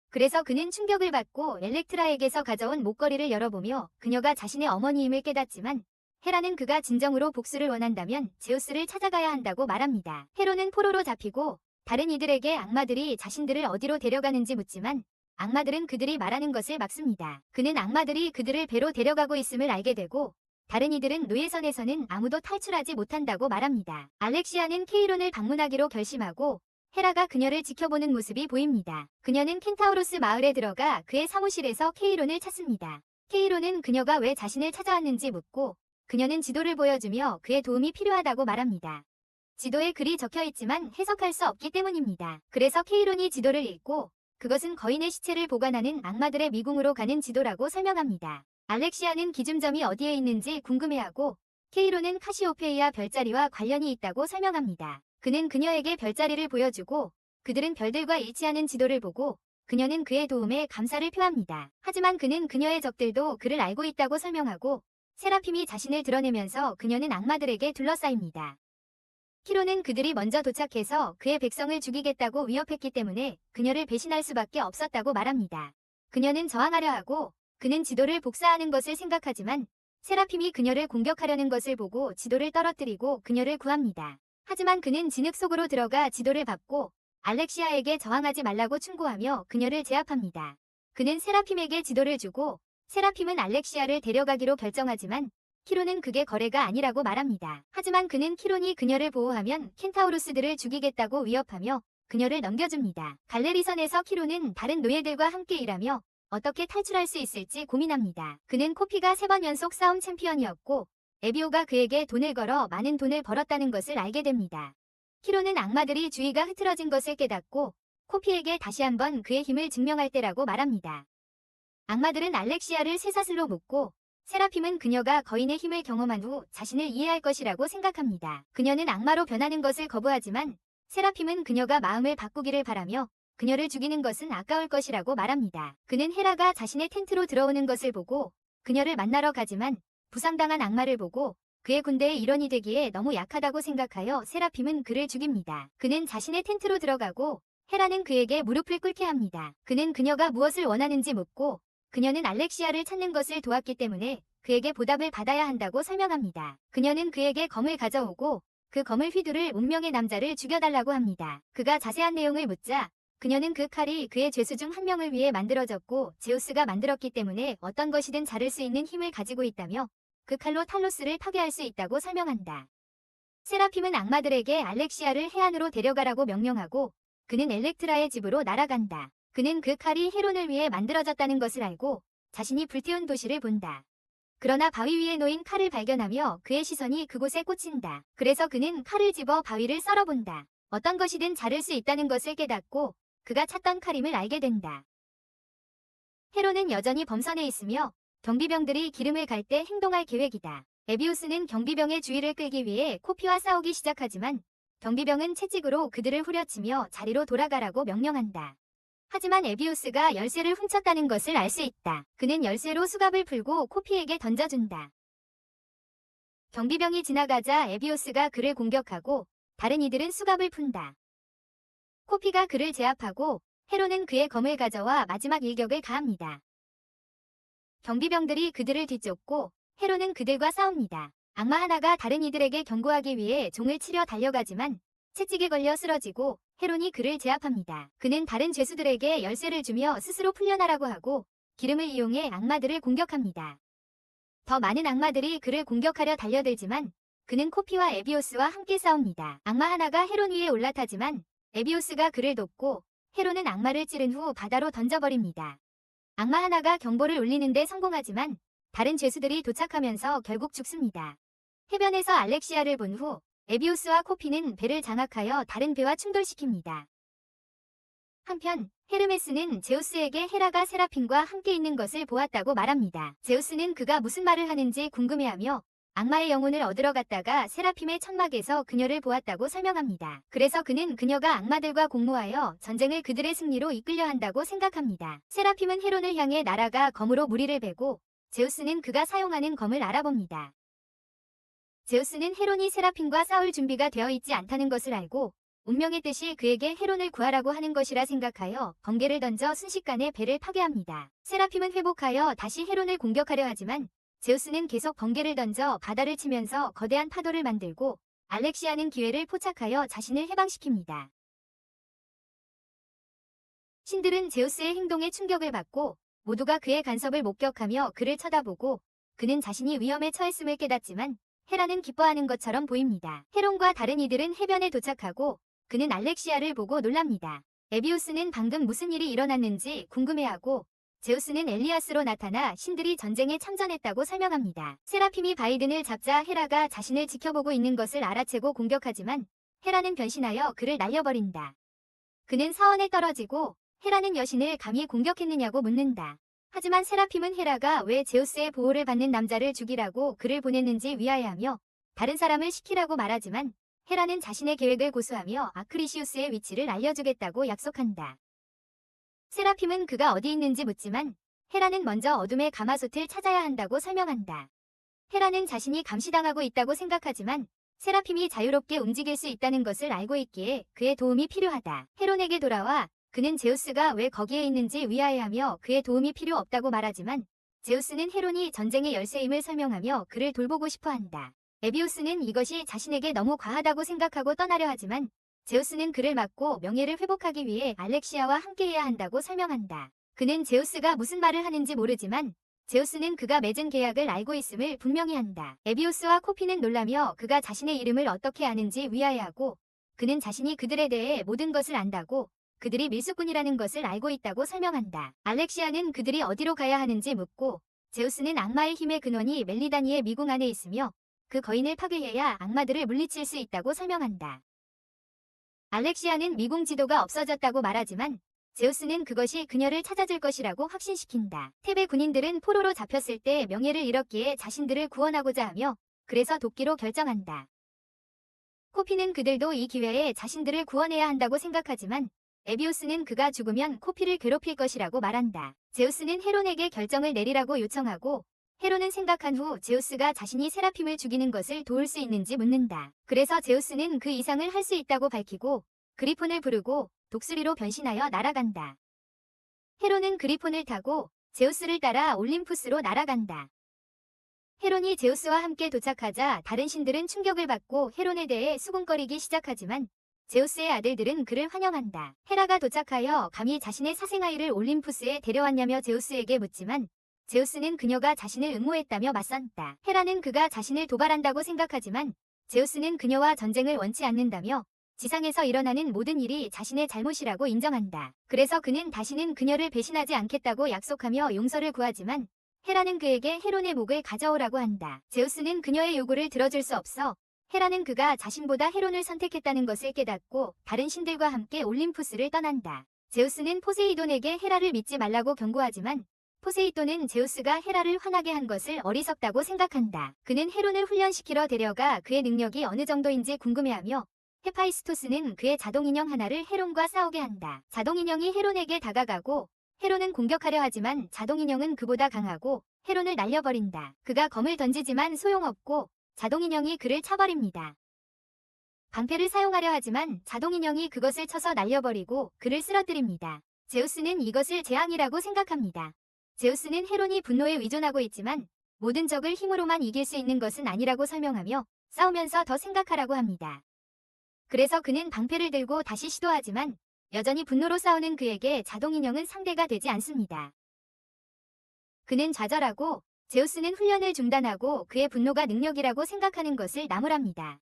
그래서 그는 충격을 받고 엘렉트라에게서 가져온 목걸이를 열어보며 그녀가 자신의 어머니임을 깨닫지만 헤라는 그가 진정으로 복수를 원한다면 제우스를 찾아가야 한다고 말합니다. 헤로는 포로로 잡히고 다른 이들에게 악마들이 자신들을 어디로 데려가는지 묻지만 악마들은 그들이 말하는 것을 막습니다. 그는 악마들이 그들을 배로 데려가고 있음을 알게 되고 다른 이들은 노예선에서는 아무도 탈출하지 못한다고 말합니다. 알렉시아는 케이론을 방문하기로 결심하고 헤라가 그녀를 지켜보는 모습이 보입니다. 그녀는 켄타우로스 마을에 들어가 그의 사무실에서 케이론을 찾습니다. 케이론은 그녀가 왜 자신을 찾아왔는지 묻고 그녀는 지도를 보여주며 그의 도움이 필요하다고 말합니다. 지도에 글이 적혀 있지만 해석할 수 없기 때문입니다. 그래서 케이론이 지도를 읽고 그것은 거인의 시체를 보관하는 악마들의 미궁으로 가는 지도라고 설명합니다. 알렉시아는 기준점이 어디에 있는지 궁금해하고 케이론은 카시오페이아 별자리와 관련이 있다고 설명합니다. 그는 그녀에게 별자리를 보여주고 그들은 별들과 일치하는 지도를 보고 그녀는 그의 도움에 감사를 표합니다. 하지만 그는 그녀의 적들도 그를 알고 있다고 설명하고 세라핌이 자신을 드러내면서 그녀는 악마들에게 둘러싸입니다. 키로는 그들이 먼저 도착해서 그의 백성을 죽이겠다고 위협했기 때문에 그녀를 배신할 수밖에 없었다고 말합니다. 그녀는 저항하려 하고 그는 지도를 복사하는 것을 생각하지만 세라핌이 그녀를 공격하려는 것을 보고 지도를 떨어뜨리고 그녀를 구합니다. 하지만 그는 진흙 속으로 들어가 지도를 밟고 알렉시아에게 저항하지 말라고 충고하며 그녀를 제압합니다. 그는 세라핌에게 지도를 주고 세라핌은 알렉시아를 데려가기로 결정하지만 키론은 그게 거래가 아니라고 말합니다. 하지만 그는 키론이 그녀를 보호하면 켄타우로스들을 죽이겠다고 위협하며 그녀를 넘겨줍니다. 갈레리선에서 키론은 다른 노예들과 함께 일하며 어떻게 탈출할 수 있을지 고민합니다. 그는 코피가 3번 연속 싸움 챔피언이었고 에비오가 그에게 돈을 걸어 많은 돈을 벌었다는 것을 알게 됩니다. 키론은 악마들이 주의가 흐트러진 것을 깨닫고 코피에게 다시 한번 그의 힘을 증명할 때라고 말합니다. 악마들은 알렉시아를 쇠사슬로 묶고 세라핌은 그녀가 거인의 힘을 경험한 후 자신을 이해할 것이라고 생각합니다. 그녀는 악마로 변하는 것을 거부하지만 세라핌은 그녀가 마음을 바꾸기를 바라며 그녀를 죽이는 것은 아까울 것이라고 말합니다. 그는 헤라가 자신의 텐트로 들어오는 것을 보고 그녀를 만나러 가지만 부상당한 악마를 보고 그의 군대의 일원이 되기에 너무 약하다고 생각하여 세라핌은 그를 죽입니다. 그는 자신의 텐트로 들어가고 헤라는 그에게 무릎을 꿇게 합니다. 그는 그녀가 무엇을 원하는지 묻고 그녀는 알렉시아를 찾는 것을 도왔기 때문에 그에게 보답을 받아야 한다고 설명합니다. 그녀는 그에게 검을 가져오고 그 검을 휘두를 운명의 남자를 죽여달라고 합니다. 그가 자세한 내용을 묻자 그녀는 그 칼이 그의 죄수 중 한 명을 위해 만들어졌고 제우스가 만들었기 때문에 어떤 것이든 자를 수 있는 힘을 가지고 있다며 그 칼로 탈로스를 파괴할 수 있다고 설명한다. 세라핌은 악마들에게 알렉시아를 해안으로 데려가라고 명령하고 그는 엘렉트라의 집으로 날아간다. 그는 그 칼이 헤론을 위해 만들어졌다는 것을 알고 자신이 불태운 도시를 본다. 그러나 바위 위에 놓인 칼을 발견하며 그의 시선이 그곳에 꽂힌다. 그래서 그는 칼을 집어 바위를 썰어본다. 어떤 것이든 자를 수 있다는 것을 깨닫고 그가 찾던 칼임을 알게 된다. 헤론은 여전히 범선에 있으며 경비병들이 기름을 갈 때 행동할 계획이다. 에비우스는 경비병의 주의를 끌기 위해 코피와 싸우기 시작하지만 경비병은 채찍으로 그들을 후려치며 자리로 돌아가라고 명령한다. 하지만 에비우스가 열쇠를 훔쳤다는 것을 알 수 있다. 그는 열쇠로 수갑을 풀고 코피에게 던져준다. 경비병이 지나가자 에비오스가 그를 공격하고 다른 이들은 수갑을 푼다. 코피가 그를 제압하고 헤로는 그의 검을 가져와 마지막 일격을 가합니다. 경비병들이 그들을 뒤쫓고 헤로는 그들과 싸웁니다. 악마 하나가 다른 이들에게 경고하기 위해 종을 치려 달려가지만 채찍에 걸려 쓰러지고 헤론이 그를 제압합니다. 그는 다른 죄수들에게 열쇠를 주며 스스로 풀려나라고 하고 기름을 이용해 악마들을 공격합니다. 더 많은 악마들이 그를 공격하려 달려들지만 그는 코피와 에비오스와 함께 싸웁니다. 악마 하나가 헤론 위에 올라타지만 에비오스가 그를 돕고 헤론은 악마를 찌른 후 바다로 던져버립니다. 악마 하나가 경보를 울리는데 성공하지만 다른 죄수들이 도착하면서 결국 죽습니다. 해변에서 알렉시아를 본 후 에비오스와 코피는 배를 장악하여 다른 배와 충돌시킵니다. 한편 헤르메스는 제우스에게 헤라가 세라핀과 함께 있는 것을 보았다고 말합니다. 제우스는 그가 무슨 말을 하는지 궁금해하며 악마의 영혼을 얻으러 갔다가 세라핌의 천막에서 그녀를 보았다고 설명합니다. 그래서 그는 그녀가 악마들과 공모하여 전쟁을 그들의 승리로 이끌려 한다고 생각합니다. 세라핌은 헤론을 향해 날아가 검으로 무리를 베고 제우스는 그가 사용하는 검을 알아봅니다. 제우스는 헤론이 세라핌과 싸울 준비가 되어 있지 않다는 것을 알고 운명의 뜻이 그에게 헤론을 구하라고 하는 것이라 생각하여 번개를 던져 순식간에 배를 파괴합니다. 세라핌은 회복하여 다시 헤론을 공격하려 하지만 제우스는 계속 번개를 던져 바다를 치면서 거대한 파도를 만들고 알렉시아는 기회를 포착하여 자신을 해방시킵니다. 신들은 제우스의 행동에 충격을 받고 모두가 그의 간섭을 목격하며 그를 쳐다보고 그는 자신이 위험에 처했음을 깨닫지만 헤라는 기뻐하는 것처럼 보입니다. 헤론과 다른 이들은 해변에 도착하고 그는 알렉시아를 보고 놀랍니다. 에비오스는 방금 무슨 일이 일어났는지 궁금해하고 제우스는 엘리아스로 나타나 신들이 전쟁에 참전했다고 설명합니다. 세라핌이 바이든을 잡자 헤라가 자신을 지켜보고 있는 것을 알아채고 공격하지만 헤라는 변신하여 그를 날려버린다. 그는 사원에 떨어지고 헤라는 여신을 감히 공격했느냐고 묻는다. 하지만 세라핌은 헤라가 왜 제우스의 보호를 받는 남자를 죽이라고 그를 보냈는지 위하여하며 다른 사람을 시키라고 말하지만 헤라는 자신의 계획을 고수하며 아크리시우스의 위치를 알려주겠다고 약속한다. 세라핌은 그가 어디 있는지 묻지만 헤라는 먼저 어둠의 가마솥을 찾아야 한다고 설명한다. 헤라는 자신이 감시당하고 있다고 생각하지만 세라핌이 자유롭게 움직일 수 있다는 것을 알고 있기에 그의 도움이 필요하다. 헤론에게 돌아와 그는 제우스가 왜 거기에 있는지 위하여하며 그의 도움이 필요 없다고 말하지만 제우스는 헤론이 전쟁의 열쇠임을 설명하며 그를 돌보고 싶어한다. 에비오스는 이것이 자신에게 너무 과하다고 생각하고 떠나려 하지만 제우스는 그를 막고 명예를 회복하기 위해 알렉시아와 함께해야 한다고 설명한다. 그는 제우스가 무슨 말을 하는지 모르지만 제우스는 그가 맺은 계약을 알고 있음을 분명히 한다. 에비오스와 코피는 놀라며 그가 자신의 이름을 어떻게 아는지 위하여하고 그는 자신이 그들에 대해 모든 것을 안다고 그들이 밀수꾼이라는 것을 알고 있다고 설명한다. 알렉시아는 그들이 어디로 가야 하는지 묻고 제우스는 악마의 힘의 근원이 멜리다니의 미궁 안에 있으며 그 거인을 파괴해야 악마들을 물리칠 수 있다고 설명한다. 알렉시아는 미궁 지도가 없어졌다고 말하지만 제우스는 그것이 그녀를 찾아줄 것이라고 확신시킨다. 테베 군인들은 포로로 잡혔을 때 명예를 잃었기에 자신들을 구원하고자 하며 그래서 돕기로 결정한다. 코피는 그들도 이 기회에 자신들을 구원해야 한다고 생각하지만 에비오스는 그가 죽으면 코피를 괴롭힐 것이라고 말한다. 제우스는 헤론에게 결정을 내리라고 요청하고 헤론은 생각한 후 제우스가 자신이 세라핌을 죽이는 것을 도울 수 있는지 묻는다. 그래서 제우스는 그 이상을 할 수 있다고 밝히고 그리폰을 부르고 독수리로 변신하여 날아간다. 헤론은 그리폰을 타고 제우스를 따라 올림푸스로 날아간다. 헤론이 제우스와 함께 도착하자 다른 신들은 충격을 받고 헤론에 대해 수군거리기 시작하지만 제우스의 아들들은 그를 환영한다. 헤라가 도착하여 감히 자신의 사생아이를 올림푸스에 데려왔냐며 제우스에게 묻지만 제우스는 그녀가 자신을 응모했다며 맞섰다. 헤라는 그가 자신을 도발한다고 생각하지만 제우스는 그녀와 전쟁을 원치 않는다며 지상에서 일어나는 모든 일이 자신의 잘못이라고 인정한다. 그래서 그는 다시는 그녀를 배신하지 않겠다고 약속하며 용서를 구하지만 헤라는 그에게 헤론의 목을 가져오라고 한다. 제우스는 그녀의 요구를 들어줄 수 없어 헤라는 그가 자신보다 헤론을 선택했다는 것을 깨닫고 다른 신들과 함께 올림푸스를 떠난다. 제우스는 포세이돈에게 헤라를 믿지 말라고 경고하지만 포세이돈은 제우스가 헤라를 화나게 한 것을 어리석다고 생각한다. 그는 헤론을 훈련시키러 데려가 그의 능력이 어느 정도인지 궁금해하며 헤파이스토스는 그의 자동인형 하나를 헤론과 싸우게 한다. 자동인형이 헤론에게 다가가고 헤론은 공격하려 하지만 자동인형은 그보다 강하고 헤론을 날려버린다. 그가 검을 던지지만 소용없고 자동인형이 그를 쳐버립니다. 방패를 사용하려 하지만 자동인형이 그것을 쳐서 날려버리고 그를 쓰러뜨립니다. 제우스는 이것을 재앙이라고 생각합니다. 제우스는 헤론이 분노에 의존하고 있지만 모든 적을 힘으로만 이길 수 있는 것은 아니라고 설명하며 싸우면서 더 생각하라고 합니다. 그래서 그는 방패를 들고 다시 시도하지만 여전히 분노로 싸우는 그에게 자동인형은 상대가 되지 않습니다. 그는 좌절하고 제우스는 훈련을 중단하고 그의 분노가 능력이라고 생각하는 것을 나무랍니다.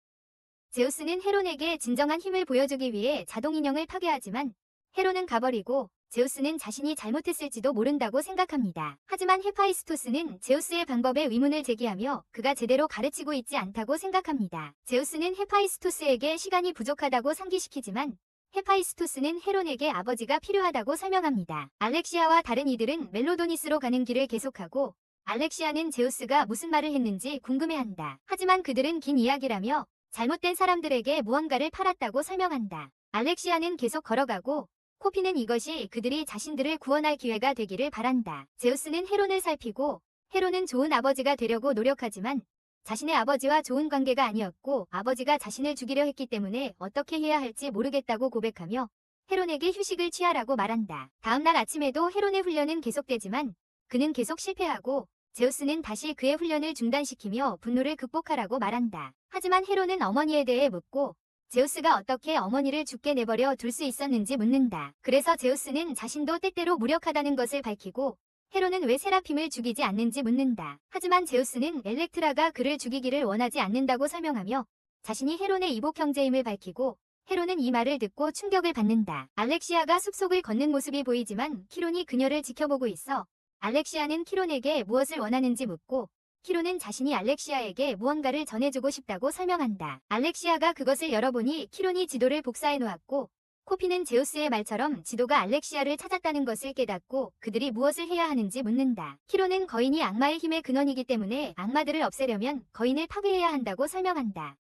제우스는 헤론에게 진정한 힘을 보여주기 위해 자동인형을 파괴하지만 헤론은 가버리고 제우스는 자신이 잘못했을지도 모른다고 생각합니다. 하지만 헤파이스토스는 제우스의 방법에 의문을 제기하며 그가 제대로 가르치고 있지 않다고 생각합니다. 제우스는 헤파이스토스에게 시간이 부족하다고 상기시키지만 헤파이스토스는 헤론에게 아버지가 필요하다고 설명합니다. 알렉시아와 다른 이들은 멜로도니스로 가는 길을 계속하고 알렉시아는 제우스가 무슨 말을 했는지 궁금해한다. 하지만 그들은 긴 이야기라며 잘못된 사람들에게 무언가를 팔았다고 설명한다. 알렉시아는 계속 걸어가고 코피는 이것이 그들이 자신들을 구원할 기회가 되기를 바란다. 제우스는 헤론을 살피고 헤론은 좋은 아버지가 되려고 노력하지만 자신의 아버지와 좋은 관계가 아니었고 아버지가 자신을 죽이려 했기 때문에 어떻게 해야 할지 모르겠다고 고백하며 헤론에게 휴식을 취하라고 말한다. 다음날 아침에도 헤론의 훈련은 계속되지만 그는 계속 실패하고 제우스는 다시 그의 훈련을 중단시키며 분노를 극복하라고 말한다. 하지만 헤론은 어머니에 대해 묻고 제우스가 어떻게 어머니를 죽게 내버려 둘 수 있었는지 묻는다. 그래서 제우스는 자신도 때때로 무력하다는 것을 밝히고 헤론은 왜 세라핌을 죽이지 않는지 묻는다. 하지만 제우스는 엘렉트라가 그를 죽이기를 원하지 않는다고 설명하며 자신이 헤론의 이복 형제임을 밝히고 헤론은 이 말을 듣고 충격을 받는다. 알렉시아가 숲속을 걷는 모습이 보이지만 키론이 그녀를 지켜보고 있어 알렉시아는 키론에게 무엇을 원하는지 묻고 키론은 자신이 알렉시아에게 무언가를 전해주고 싶다고 설명한다. 알렉시아가 그것을 열어보니 키론이 지도를 복사해 놓았고 코피는 제우스의 말처럼 지도가 알렉시아를 찾았다는 것을 깨닫고 그들이 무엇을 해야 하는지 묻는다. 키론은 거인이 악마의 힘의 근원이기 때문에 악마들을 없애려면 거인을 파괴해야 한다고 설명한다.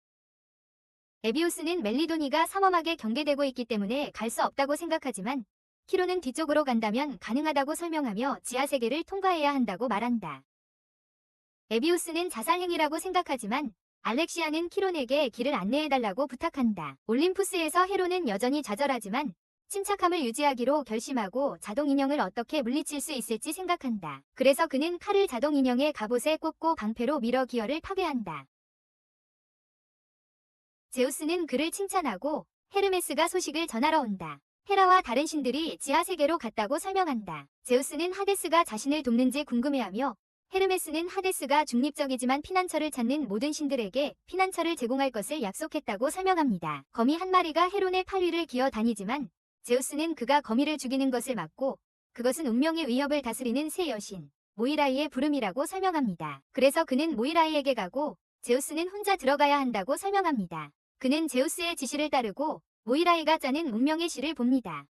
에비우스는 멜리도니가 삼엄하게 경계되고 있기 때문에 갈 수 없다고 생각하지만 키론은 뒤쪽으로 간다면 가능하다고 설명하며 지하세계를 통과해야 한다고 말한다. 에비우스는 자살행위라고 생각하지만 알렉시아는 키론에게 길을 안내해달라고 부탁한다. 올림푸스에서 헤론은 여전히 좌절하지만 침착함을 유지하기로 결심하고 자동인형을 어떻게 물리칠 수 있을지 생각한다. 그래서 그는 칼을 자동인형의 갑옷에 꽂고 방패로 밀어 기어를 파괴한다. 제우스는 그를 칭찬하고 헤르메스가 소식을 전하러 온다. 헤라와 다른 신들이 지하세계로 갔다고 설명한다. 제우스는 하데스가 자신을 돕는지 궁금해하며 헤르메스는 하데스가 중립적이지만 피난처를 찾는 모든 신들에게 피난처를 제공할 것을 약속했다고 설명합니다. 거미 한 마리가 헤론의 팔 위를 기어 다니지만 제우스는 그가 거미를 죽이는 것을 막고 그것은 운명의 위협을 다스리는 새 여신 모이라이의 부름이라고 설명합니다. 그래서 그는 모이라이에게 가고 제우스는 혼자 들어가야 한다고 설명합니다. 그는 제우스의 지시를 따르고 모이라이가 짜는 운명의 시를 봅니다.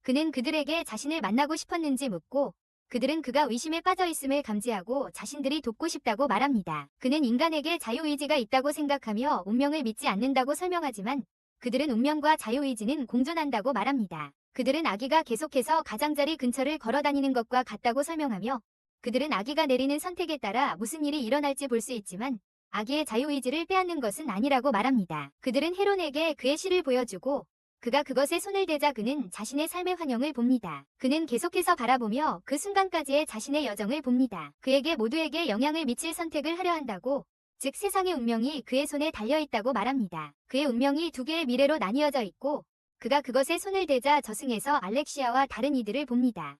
그는 그들에게 자신을 만나고 싶었는지 묻고 그들은 그가 의심에 빠져 있음을 감지하고 자신들이 돕고 싶다고 말합니다. 그는 인간에게 자유의지가 있다고 생각하며 운명을 믿지 않는다고 설명하지만 그들은 운명과 자유의지는 공존한다고 말합니다. 그들은 아기가 계속해서 가장자리 근처를 걸어다니는 것과 같다고 설명하며 그들은 아기가 내리는 선택에 따라 무슨 일이 일어날지 볼 수 있지만 아기의 자유의지를 빼앗는 것은 아니라고 말합니다. 그들은 헤론에게 그의 시를 보여주고 그가 그것에 손을 대자 그는 자신의 삶의 환영을 봅니다. 그는 계속해서 바라보며 그 순간까지의 자신의 여정을 봅니다. 그에게 모두에게 영향을 미칠 선택을 하려 한다고, 즉 세상의 운명이 그의 손에 달려있다고 말합니다. 그의 운명이 두 개의 미래로 나뉘어져 있고 그가 그것에 손을 대자 저승에서 알렉시아와 다른 이들을 봅니다.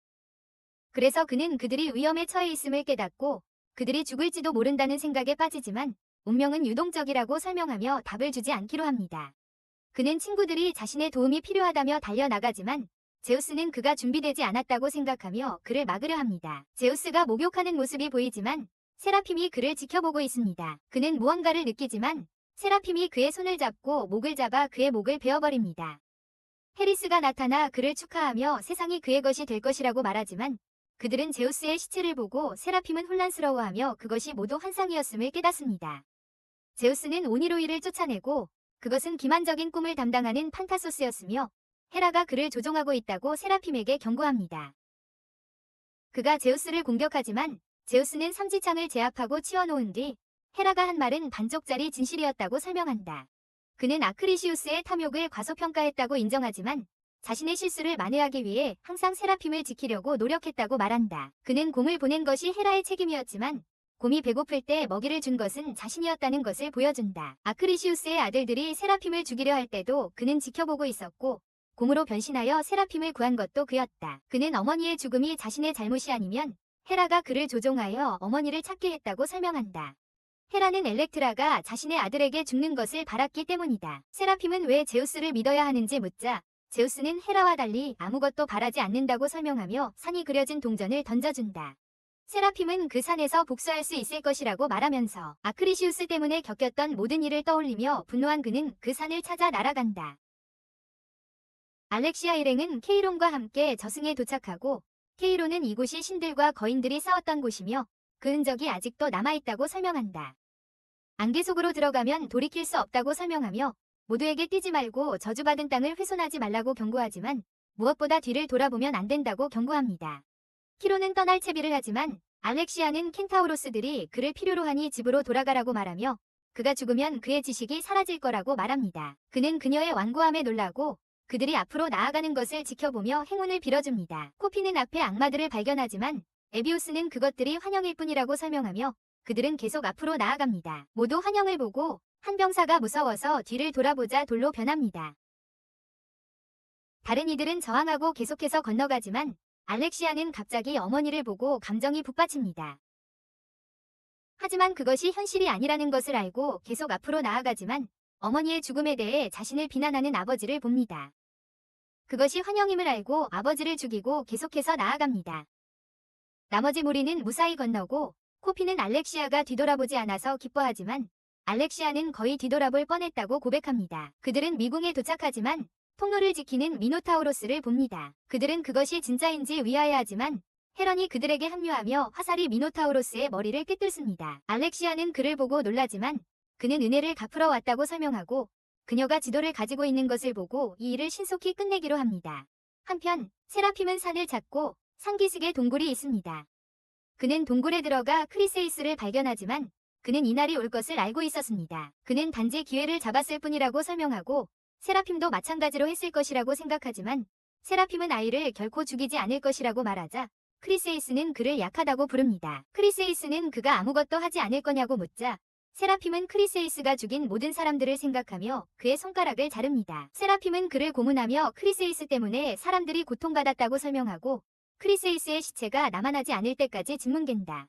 그래서 그는 그들이 위험에 처해 있음을 깨닫고 그들이 죽을지도 모른다는 생각에 빠지지만 운명은 유동적이라고 설명하며 답을 주지 않기로 합니다. 그는 친구들이 자신의 도움이 필요하다며 달려나가지만 제우스는 그가 준비되지 않았다고 생각하며 그를 막으려 합니다. 제우스가 목욕하는 모습이 보이지만 세라핌이 그를 지켜보고 있습니다. 그는 무언가를 느끼지만 세라핌이 그의 손을 잡고 목을 잡아 그의 목을 베어버립니다. 헤리스가 나타나 그를 축하하며 세상이 그의 것이 될 것이라고 말하지만 그들은 제우스의 시체를 보고 세라핌은 혼란스러워하며 그것이 모두 환상이었음을 깨닫습니다. 제우스는 오니로이를 쫓아내고 그것은 기만적인 꿈을 담당하는 판타소스였으며 헤라가 그를 조종하고 있다고 세라핌에게 경고합니다. 그가 제우스를 공격하지만 제우스는 삼지창을 제압하고 치워놓은 뒤 헤라가 한 말은 반쪽짜리 진실이었다고 설명한다. 그는 아크리시우스의 탐욕을 과소평가했다고 인정하지만 자신의 실수를 만회하기 위해 항상 세라핌을 지키려고 노력했다고 말한다. 그는 곰을 보낸 것이 헤라의 책임이었지만 곰이 배고플 때 먹이를 준 것은 자신이었다는 것을 보여준다. 아크리시우스의 아들들이 세라핌을 죽이려 할 때도 그는 지켜보고 있었고 곰으로 변신하여 세라핌을 구한 것도 그였다. 그는 어머니의 죽음이 자신의 잘못이 아니면 헤라가 그를 조종하여 어머니를 찾게 했다고 설명한다. 헤라는 엘렉트라가 자신의 아들에게 죽는 것을 바랐기 때문이다. 세라핌은 왜 제우스를 믿어야 하는지 묻자 제우스는 헤라와 달리 아무것도 바라지 않는다고 설명하며 산이 그려진 동전을 던져준다. 세라핌은 그 산에서 복수할 수 있을 것이라고 말하면서 아크리시우스 때문에 겪었던 모든 일을 떠올리며 분노한 그는 그 산을 찾아 날아간다. 알렉시아 일행은 케이론과 함께 저승에 도착하고 케이론은 이곳이 신들과 거인들이 싸웠던 곳이며 그 흔적이 아직도 남아있다고 설명한다. 안개 속으로 들어가면 돌이킬 수 없다고 설명하며 모두에게 뛰지 말고 저주받은 땅을 훼손하지 말라고 경고하지만 무엇보다 뒤를 돌아보면 안 된다고 경고합니다. 키로는 떠날 채비를 하지만 알렉시아는 켄타우로스들이 그를 필요로 하니 집으로 돌아가라고 말하며 그가 죽으면 그의 지식이 사라질 거라고 말합니다. 그는 그녀의 완고함에 놀라고 그들이 앞으로 나아가는 것을 지켜보며 행운을 빌어줍니다. 코피는 앞에 악마들을 발견하지만 에비우스는 그것들이 환영일 뿐이라고 설명하며 그들은 계속 앞으로 나아갑니다. 모두 환영을 보고 한 병사가 무서워서 뒤를 돌아보자 돌로 변합니다. 다른 이들은 저항하고 계속해서 건너가지만 알렉시아는 갑자기 어머니를 보고 감정이 북받칩니다. 하지만 그것이 현실이 아니라는 것을 알고 계속 앞으로 나아가지만 어머니의 죽음에 대해 자신을 비난하는 아버지를 봅니다. 그것이 환영임을 알고 아버지를 죽이고 계속해서 나아갑니다. 나머지 무리는 무사히 건너고 코피는 알렉시아가 뒤돌아보지 않아서 기뻐하지만 알렉시아는 거의 뒤돌아볼 뻔했다고 고백합니다. 그들은 미궁에 도착하지만 통로를 지키는 미노타우로스를 봅니다. 그들은 그것이 진짜인지 의아해하지만 헤런이 그들에게 합류하며 화살이 미노타우로스의 머리를 꿰뚫습니다. 알렉시아는 그를 보고 놀라지만 그는 은혜를 갚으러 왔다고 설명하고 그녀가 지도를 가지고 있는 것을 보고 이 일을 신속히 끝내기로 합니다. 한편 세라핌은 산을 찾고 산기슭에 동굴이 있습니다. 그는 동굴에 들어가 크리세이스를 발견하지만 그는 이날이 올 것을 알고 있었습니다. 그는 단지 기회를 잡았을 뿐이라고 설명하고 세라핌도 마찬가지로 했을 것이라고 생각하지만 세라핌은 아이를 결코 죽이지 않을 것이라고 말하자 크리세이스는 그를 약하다고 부릅니다. 크리세이스는 그가 아무것도 하지 않을 거냐고 묻자 세라핌은 크리세이스가 죽인 모든 사람들을 생각하며 그의 손가락을 자릅니다. 세라핌은 그를 고문하며 크리세이스 때문에 사람들이 고통받았다고 설명하고 크리세이스의 시체가 남아나지 않을 때까지 짓뭉갠다.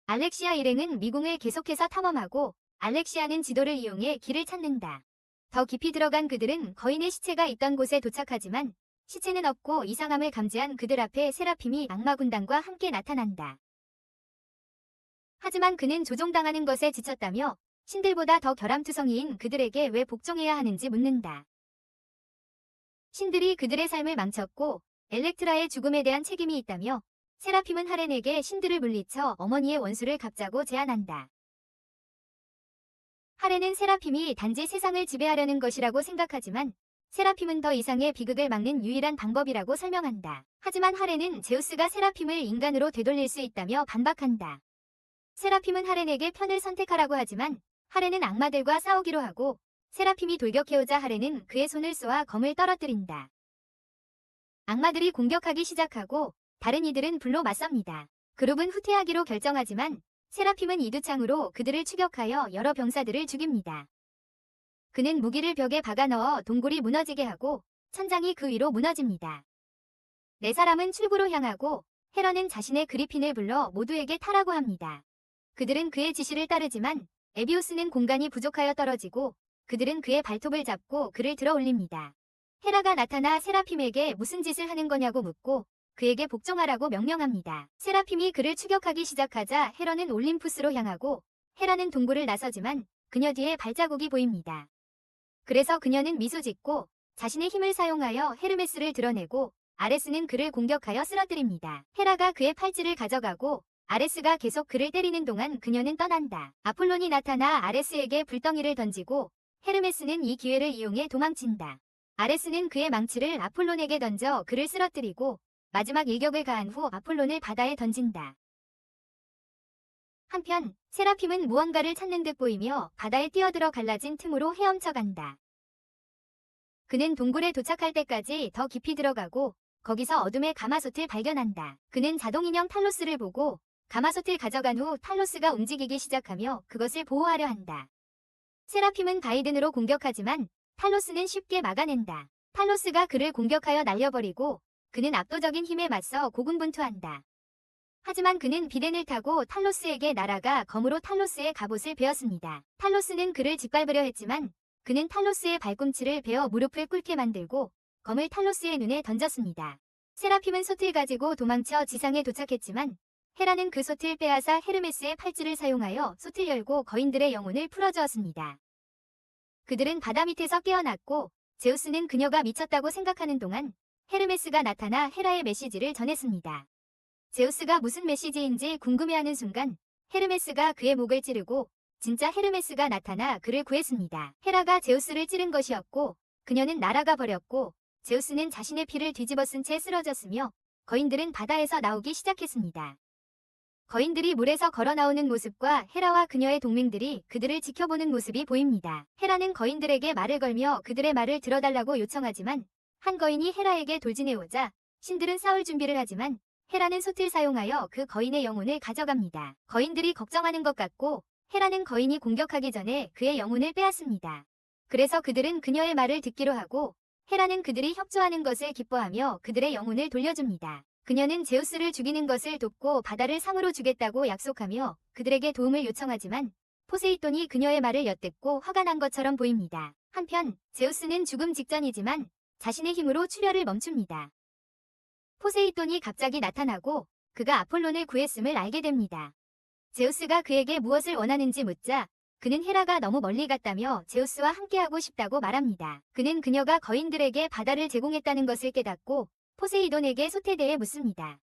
알렉시아 일행은 미궁을 계속해서 탐험하고 알렉시아는 지도를 이용해 길을 찾는다. 더 깊이 들어간 그들은 거인의 시체가 있던 곳에 도착하지만 시체는 없고 이상함을 감지한 그들 앞에 세라핌이 악마 군단과 함께 나타난다. 하지만 그는 조종당하는 것에 지쳤다며 신들보다 더 결함투성이인 그들에게 왜 복종해야 하는지 묻는다. 신들이 그들의 삶을 망쳤고 엘렉트라의 죽음에 대한 책임이 있다며 세라핌은 하렌에게 신들을 물리쳐 어머니의 원수를 갚자고 제안한다. 하렌은 세라핌이 단지 세상을 지배하려는 것이라고 생각하지만 세라핌은 더 이상의 비극을 막는 유일한 방법이라고 설명한다. 하지만 하렌은 제우스가 세라핌을 인간으로 되돌릴 수 있다며 반박한다. 세라핌은 하렌에게 편을 선택하라고 하지만 하렌은 악마들과 싸우기로 하고 세라핌이 돌격해오자 하렌은 그의 손을 쏘아 검을 떨어뜨린다. 악마들이 공격하기 시작하고 다른 이들은 불로 맞섭니다. 그룹은 후퇴하기로 결정하지만 세라핌은 이두창으로 그들을 추격하여 여러 병사들을 죽입니다. 그는 무기를 벽에 박아 넣어 동굴이 무너지게 하고 천장이 그 위로 무너집니다. 네 사람은 출구로 향하고 헤런은 자신의 그리핀을 불러 모두에게 타라고 합니다. 그들은 그의 지시를 따르지만 에비우스는 공간이 부족하여 떨어지고 그들은 그의 발톱을 잡고 그를 들어 올립니다. 헤라가 나타나 세라핌에게 무슨 짓을 하는 거냐고 묻고 그에게 복종하라고 명령합니다. 세라핌이 그를 추격하기 시작하자 헤런은 올림푸스로 향하고 헤라는 동굴을 나서지만 그녀 뒤에 발자국이 보입니다. 그래서 그녀는 미소 짓고 자신의 힘을 사용하여 헤르메스를 드러내고 아레스는 그를 공격하여 쓰러뜨립니다. 헤라가 그의 팔찌를 가져가고 아레스가 계속 그를 때리는 동안 그녀는 떠난다. 아폴론이 나타나 아레스에게 불덩이를 던지고 헤르메스는 이 기회를 이용해 도망친다. 아레스는 그의 망치를 아폴론에게 던져 그를 쓰러뜨리고 마지막 일격을 가한 후 아폴론을 바다에 던진다. 한편 세라핌은 무언가를 찾는 듯 보이며 바다에 뛰어들어 갈라진 틈으로 헤엄쳐 간다. 그는 동굴에 도착할 때까지 더 깊이 들어가고 거기서 어둠의 가마솥을 발견한다. 그는 자동인형 탈로스를 보고 가마솥을 가져간 후 탈로스가 움직이기 시작하며 그것을 보호하려 한다. 세라핌은 가이든으로 공격하지만 탈로스는 쉽게 막아낸다. 탈로스가 그를 공격하여 날려버리고 그는 압도적인 힘에 맞서 고군분투한다. 하지만 그는 비렌을 타고 탈로스에게 날아가 검으로 탈로스의 갑옷을 베었습니다. 탈로스는 그를 짓밟으려 했지만 그는 탈로스의 발꿈치를 베어 무릎을 꿇게 만들고 검을 탈로스의 눈에 던졌습니다. 세라핌은 솥을 가지고 도망쳐 지상에 도착했지만 헤라는 그 솥을 빼앗아 헤르메스의 팔찌를 사용하여 솥을 열고 거인들의 영혼을 풀어주었습니다. 그들은 바다 밑에서 깨어났고 제우스는 그녀가 미쳤다고 생각하는 동안 헤르메스가 나타나 헤라의 메시지를 전했습니다. 제우스가 무슨 메시지인지 궁금해하는 순간 헤르메스가 그의 목을 찌르고 진짜 헤르메스가 나타나 그를 구했습니다. 헤라가 제우스를 찌른 것이었고 그녀는 날아가 버렸고 제우스는 자신의 피를 뒤집어 쓴 채 쓰러졌으며 거인들은 바다에서 나오기 시작했습니다. 거인들이 물에서 걸어 나오는 모습과 헤라와 그녀의 동맹들이 그들을 지켜보는 모습이 보입니다. 헤라는 거인들에게 말을 걸며 그들의 말을 들어달라고 요청하지만 한 거인이 헤라에게 돌진해오자 신들은 싸울 준비를 하지만 헤라는 솥을 사용하여 그 거인의 영혼을 가져갑니다. 거인들이 걱정하는 것 같고 헤라는 거인이 공격하기 전에 그의 영혼을 빼앗습니다. 그래서 그들은 그녀의 말을 듣기로 하고 헤라는 그들이 협조하는 것을 기뻐하며 그들의 영혼을 돌려줍니다. 그녀는 제우스를 죽이는 것을 돕고 바다를 상으로 주겠다고 약속하며 그들에게 도움을 요청하지만 포세이돈이 그녀의 말을 엿듣고 화가 난 것처럼 보입니다. 한편 제우스는 죽음 직전이지만 자신의 힘으로 출혈을 멈춥니다. 포세이돈이 갑자기 나타나고 그가 아폴론을 구했음을 알게 됩니다. 제우스가 그에게 무엇을 원하는지 묻자 그는 헤라가 너무 멀리 갔다며 제우스와 함께하고 싶다고 말합니다. 그는 그녀가 거인들에게 바다를 제공했다는 것을 깨닫고 포세이돈에게 솥에 대해 묻습니다.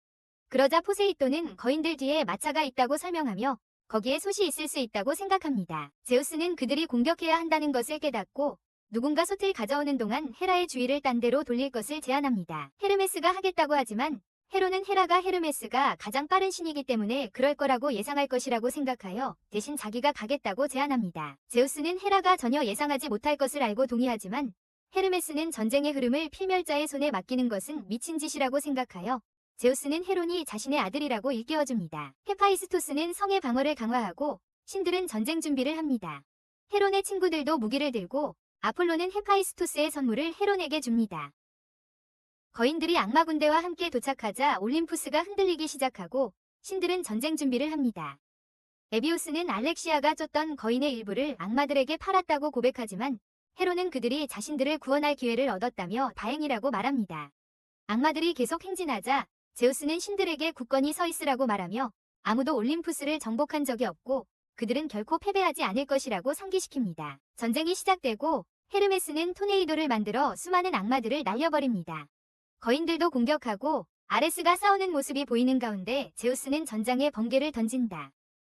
그러자 포세이돈은 거인들 뒤에 마차가 있다고 설명하며 거기에 솥이 있을 수 있다고 생각합니다. 제우스는 그들이 공격해야 한다는 것을 깨닫고 누군가 솥을 가져오는 동안 헤라의 주의를 딴 데로 돌릴 것을 제안합니다. 헤르메스가 하겠다고 하지만 헤로는 헤라가 헤르메스가 가장 빠른 신이기 때문에 그럴 거라고 예상할 것이라고 생각하여 대신 자기가 가겠다고 제안합니다. 제우스는 헤라가 전혀 예상하지 못할 것을 알고 동의하지만 헤르메스는 전쟁의 흐름을 필멸자의 손에 맡기는 것은 미친 짓이라고 생각하여 제우스는 헤론이 자신의 아들이라고 일깨워줍니다. 헤파이스토스는 성의 방어를 강화하고 신들은 전쟁 준비를 합니다. 헤론의 친구들도 무기를 들고 아폴로는 헤파이스토스의 선물을 헤론에게 줍니다. 거인들이 악마 군대와 함께 도착하자 올림푸스가 흔들리기 시작하고 신들은 전쟁 준비를 합니다. 에비우스는 알렉시아가 쫓던 거인의 일부를 악마들에게 팔았다고 고백하지만 헤로는 그들이 자신들을 구원할 기회를 얻었다며 다행이라고 말합니다. 악마들이 계속 행진하자 제우스는 신들에게 굳건히 서 있으라고 말하며 아무도 올림푸스를 정복한 적이 없고 그들은 결코 패배하지 않을 것이라고 상기시킵니다. 전쟁이 시작되고 헤르메스는 토네이도를 만들어 수많은 악마들을 날려버립니다. 거인들도 공격하고 아레스가 싸우는 모습이 보이는 가운데 제우스는 전장에 번개를 던진다.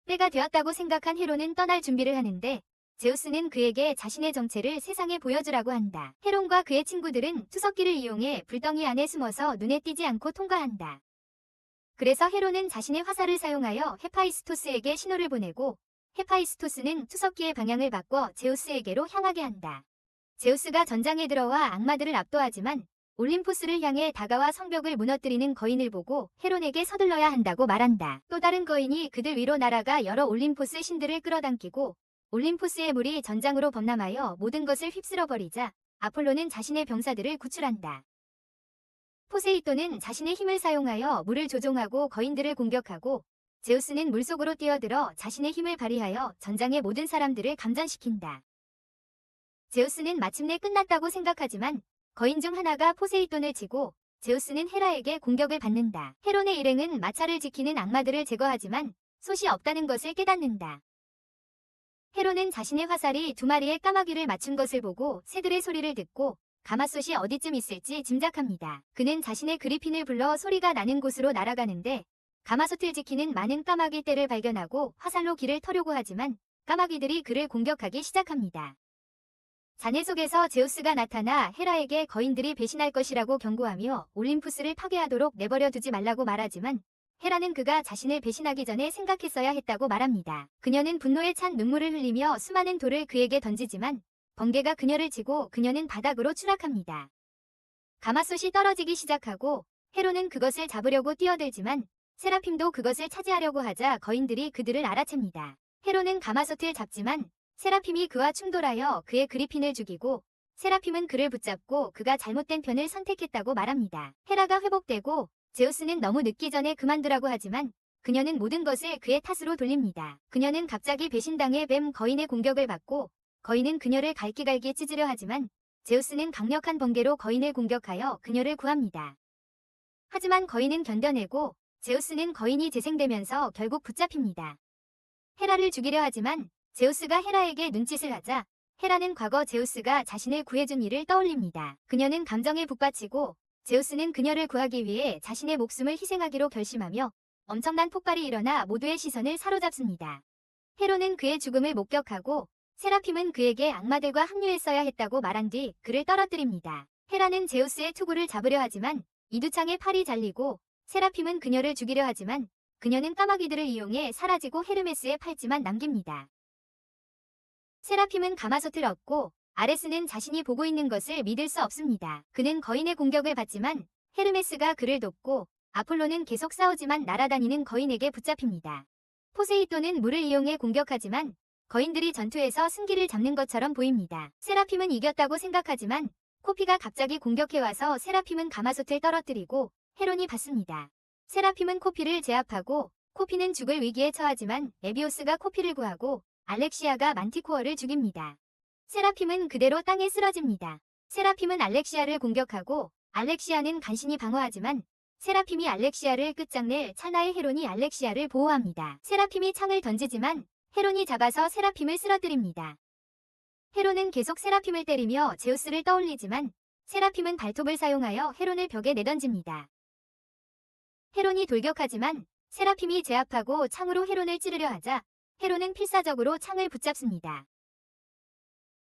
때가 되었다고 생각한 헤로는 떠날 준비를 하는데 제우스는 그에게 자신의 정체를 세상에 보여주라고 한다. 헤론과 그의 친구들은 투석기를 이용해 불덩이 안에 숨어서 눈에 띄지 않고 통과한다. 그래서 헤론은 자신의 화살을 사용하여 헤파이스토스에게 신호를 보내고 헤파이스토스는 투석기의 방향을 바꿔 제우스에게로 향하게 한다. 제우스가 전장에 들어와 악마들을 압도하지만 올림푸스를 향해 다가와 성벽을 무너뜨리는 거인을 보고 헤론에게 서둘러야 한다고 말한다. 또 다른 거인이 그들 위로 날아가 여러 올림푸스 신들을 끌어당기고 올림푸스의 물이 전장으로 범람하여 모든 것을 휩쓸어버리자 아폴로는 자신의 병사들을 구출한다. 포세이돈은 자신의 힘을 사용하여 물을 조종하고 거인들을 공격하고 제우스는 물속으로 뛰어들어 자신의 힘을 발휘하여 전장의 모든 사람들을 감전시킨다. 제우스는 마침내 끝났다고 생각하지만 거인 중 하나가 포세이돈을 치고 제우스는 헤라에게 공격을 받는다. 헤론의 일행은 마차를 지키는 악마들을 제거하지만 솥이 없다는 것을 깨닫는다. 헤론은 자신의 화살이 두 마리의 까마귀를 맞춘 것을 보고 새들의 소리를 듣고 가마솥이 어디쯤 있을지 짐작합니다. 그는 자신의 그리핀을 불러 소리가 나는 곳으로 날아가는데 가마솥을 지키는 많은 까마귀 떼를 발견하고 화살로 길을 터려고 하지만 까마귀들이 그를 공격하기 시작합니다. 잔해 속에서 제우스가 나타나 헤라에게 거인들이 배신할 것이라고 경고하며 올림푸스를 파괴하도록 내버려 두지 말라고 말하지만 헤라는 그가 자신을 배신하기 전에 생각했어야 했다고 말합니다. 그녀는 분노에 찬 눈물을 흘리며 수많은 돌을 그에게 던지지만 번개가 그녀를 치고 그녀는 바닥으로 추락합니다. 가마솥이 떨어지기 시작하고 헤로는 그것을 잡으려고 뛰어들지만 세라핌도 그것을 차지하려고 하자 거인들이 그들을 알아챕니다. 헤로는 가마솥을 잡지만 세라핌이 그와 충돌하여 그의 그리핀을 죽이고 세라핌은 그를 붙잡고 그가 잘못된 편을 선택했다고 말합니다. 헤라가 회복되고 제우스는 너무 늦기 전에 그만두라고 하지만 그녀는 모든 것을 그의 탓으로 돌립니다. 그녀는 갑자기 배신당해 뱀 거인의 공격을 받고 거인은 그녀를 갈기갈기 찢으려 하지만 제우스는 강력한 번개로 거인을 공격하여 그녀를 구합니다. 하지만 거인은 견뎌내고 제우스는 거인이 재생되면서 결국 붙잡힙니다. 헤라를 죽이려 하지만 제우스가 헤라에게 눈짓을 하자 헤라는 과거 제우스가 자신을 구해준 일을 떠올립니다. 그녀는 감정에 북받치고 제우스는 그녀를 구하기 위해 자신의 목숨을 희생하기로 결심하며 엄청난 폭발이 일어나 모두의 시선을 사로잡습니다. 헤로는 그의 죽음을 목격하고 세라핌은 그에게 악마들과 합류했어야 했다고 말한 뒤 그를 떨어뜨립니다. 헤라는 제우스의 투구를 잡으려 하지만 이두창의 팔이 잘리고 세라핌은 그녀를 죽이려 하지만 그녀는 까마귀들을 이용해 사라지고 헤르메스의 팔찌만 남깁니다. 세라핌은 가마솥을 얻고 아레스는 자신이 보고 있는 것을 믿을 수 없습니다. 그는 거인의 공격을 받지만 헤르메스가 그를 돕고 아폴로는 계속 싸우지만 날아다니는 거인에게 붙잡힙니다. 포세이돈은 물을 이용해 공격하지만 거인들이 전투에서 승기를 잡는 것처럼 보입니다. 세라핌은 이겼다고 생각하지만 코피가 갑자기 공격해와서 세라핌은 가마솥을 떨어뜨리고 헤론이 받습니다. 세라핌은 코피를 제압하고 코피는 죽을 위기에 처하지만 에비오스가 코피를 구하고 알렉시아가 만티코어를 죽입니다. 세라핌은 그대로 땅에 쓰러집니다. 세라핌은 알렉시아를 공격하고 알렉시아는 간신히 방어하지만 세라핌이 알렉시아를 끝장낼 찰나에 헤론이 알렉시아를 보호합니다. 세라핌이 창을 던지지만 헤론이 잡아서 세라핌을 쓰러뜨립니다. 헤론은 계속 세라핌을 때리며 제우스를 떠올리지만 세라핌은 발톱을 사용하여 헤론을 벽에 내던집니다. 헤론이 돌격하지만 세라핌이 제압하고 창으로 헤론을 찌르려 하자 헤론은 필사적으로 창을 붙잡습니다.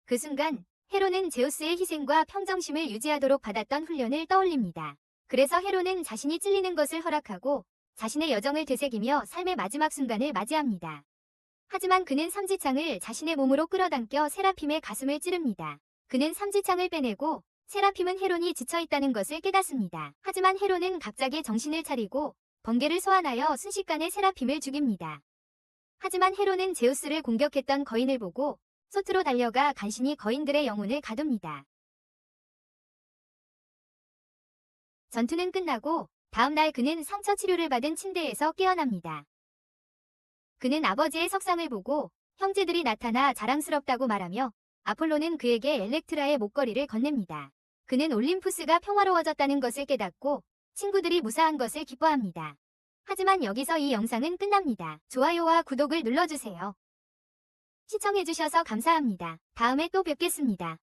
그 순간 헤론은 제우스의 희생과 평정심을 유지하도록 받았던 훈련을 떠올립니다. 그래서 헤론은 자신이 찔리는 것을 허락하고 자신의 여정을 되새기며 삶의 마지막 순간을 맞이합니다. 하지만 그는 삼지창을 자신의 몸으로 끌어당겨 세라핌의 가슴을 찌릅니다. 그는 삼지창을 빼내고 세라핌은 헤론이 지쳐있다는 것을 깨닫습니다. 하지만 헤론은 갑자기 정신을 차리고 번개를 소환하여 순식간에 세라핌을 죽입니다. 하지만 헤론은 제우스를 공격했던 거인을 보고 솥으로 달려가 간신히 거인들의 영혼을 가둡니다. 전투는 끝나고 다음날 그는 상처 치료를 받은 침대에서 깨어납니다. 그는 아버지의 석상을 보고 형제들이 나타나 자랑스럽다고 말하며 아폴로는 그에게 엘렉트라의 목걸이를 건넵니다. 그는 올림푸스가 평화로워졌다는 것을 깨닫고 친구들이 무사한 것을 기뻐합니다. 하지만 여기서 이 영상은 끝납니다. 좋아요와 구독을 눌러주세요. 시청해주셔서 감사합니다. 다음에 또 뵙겠습니다.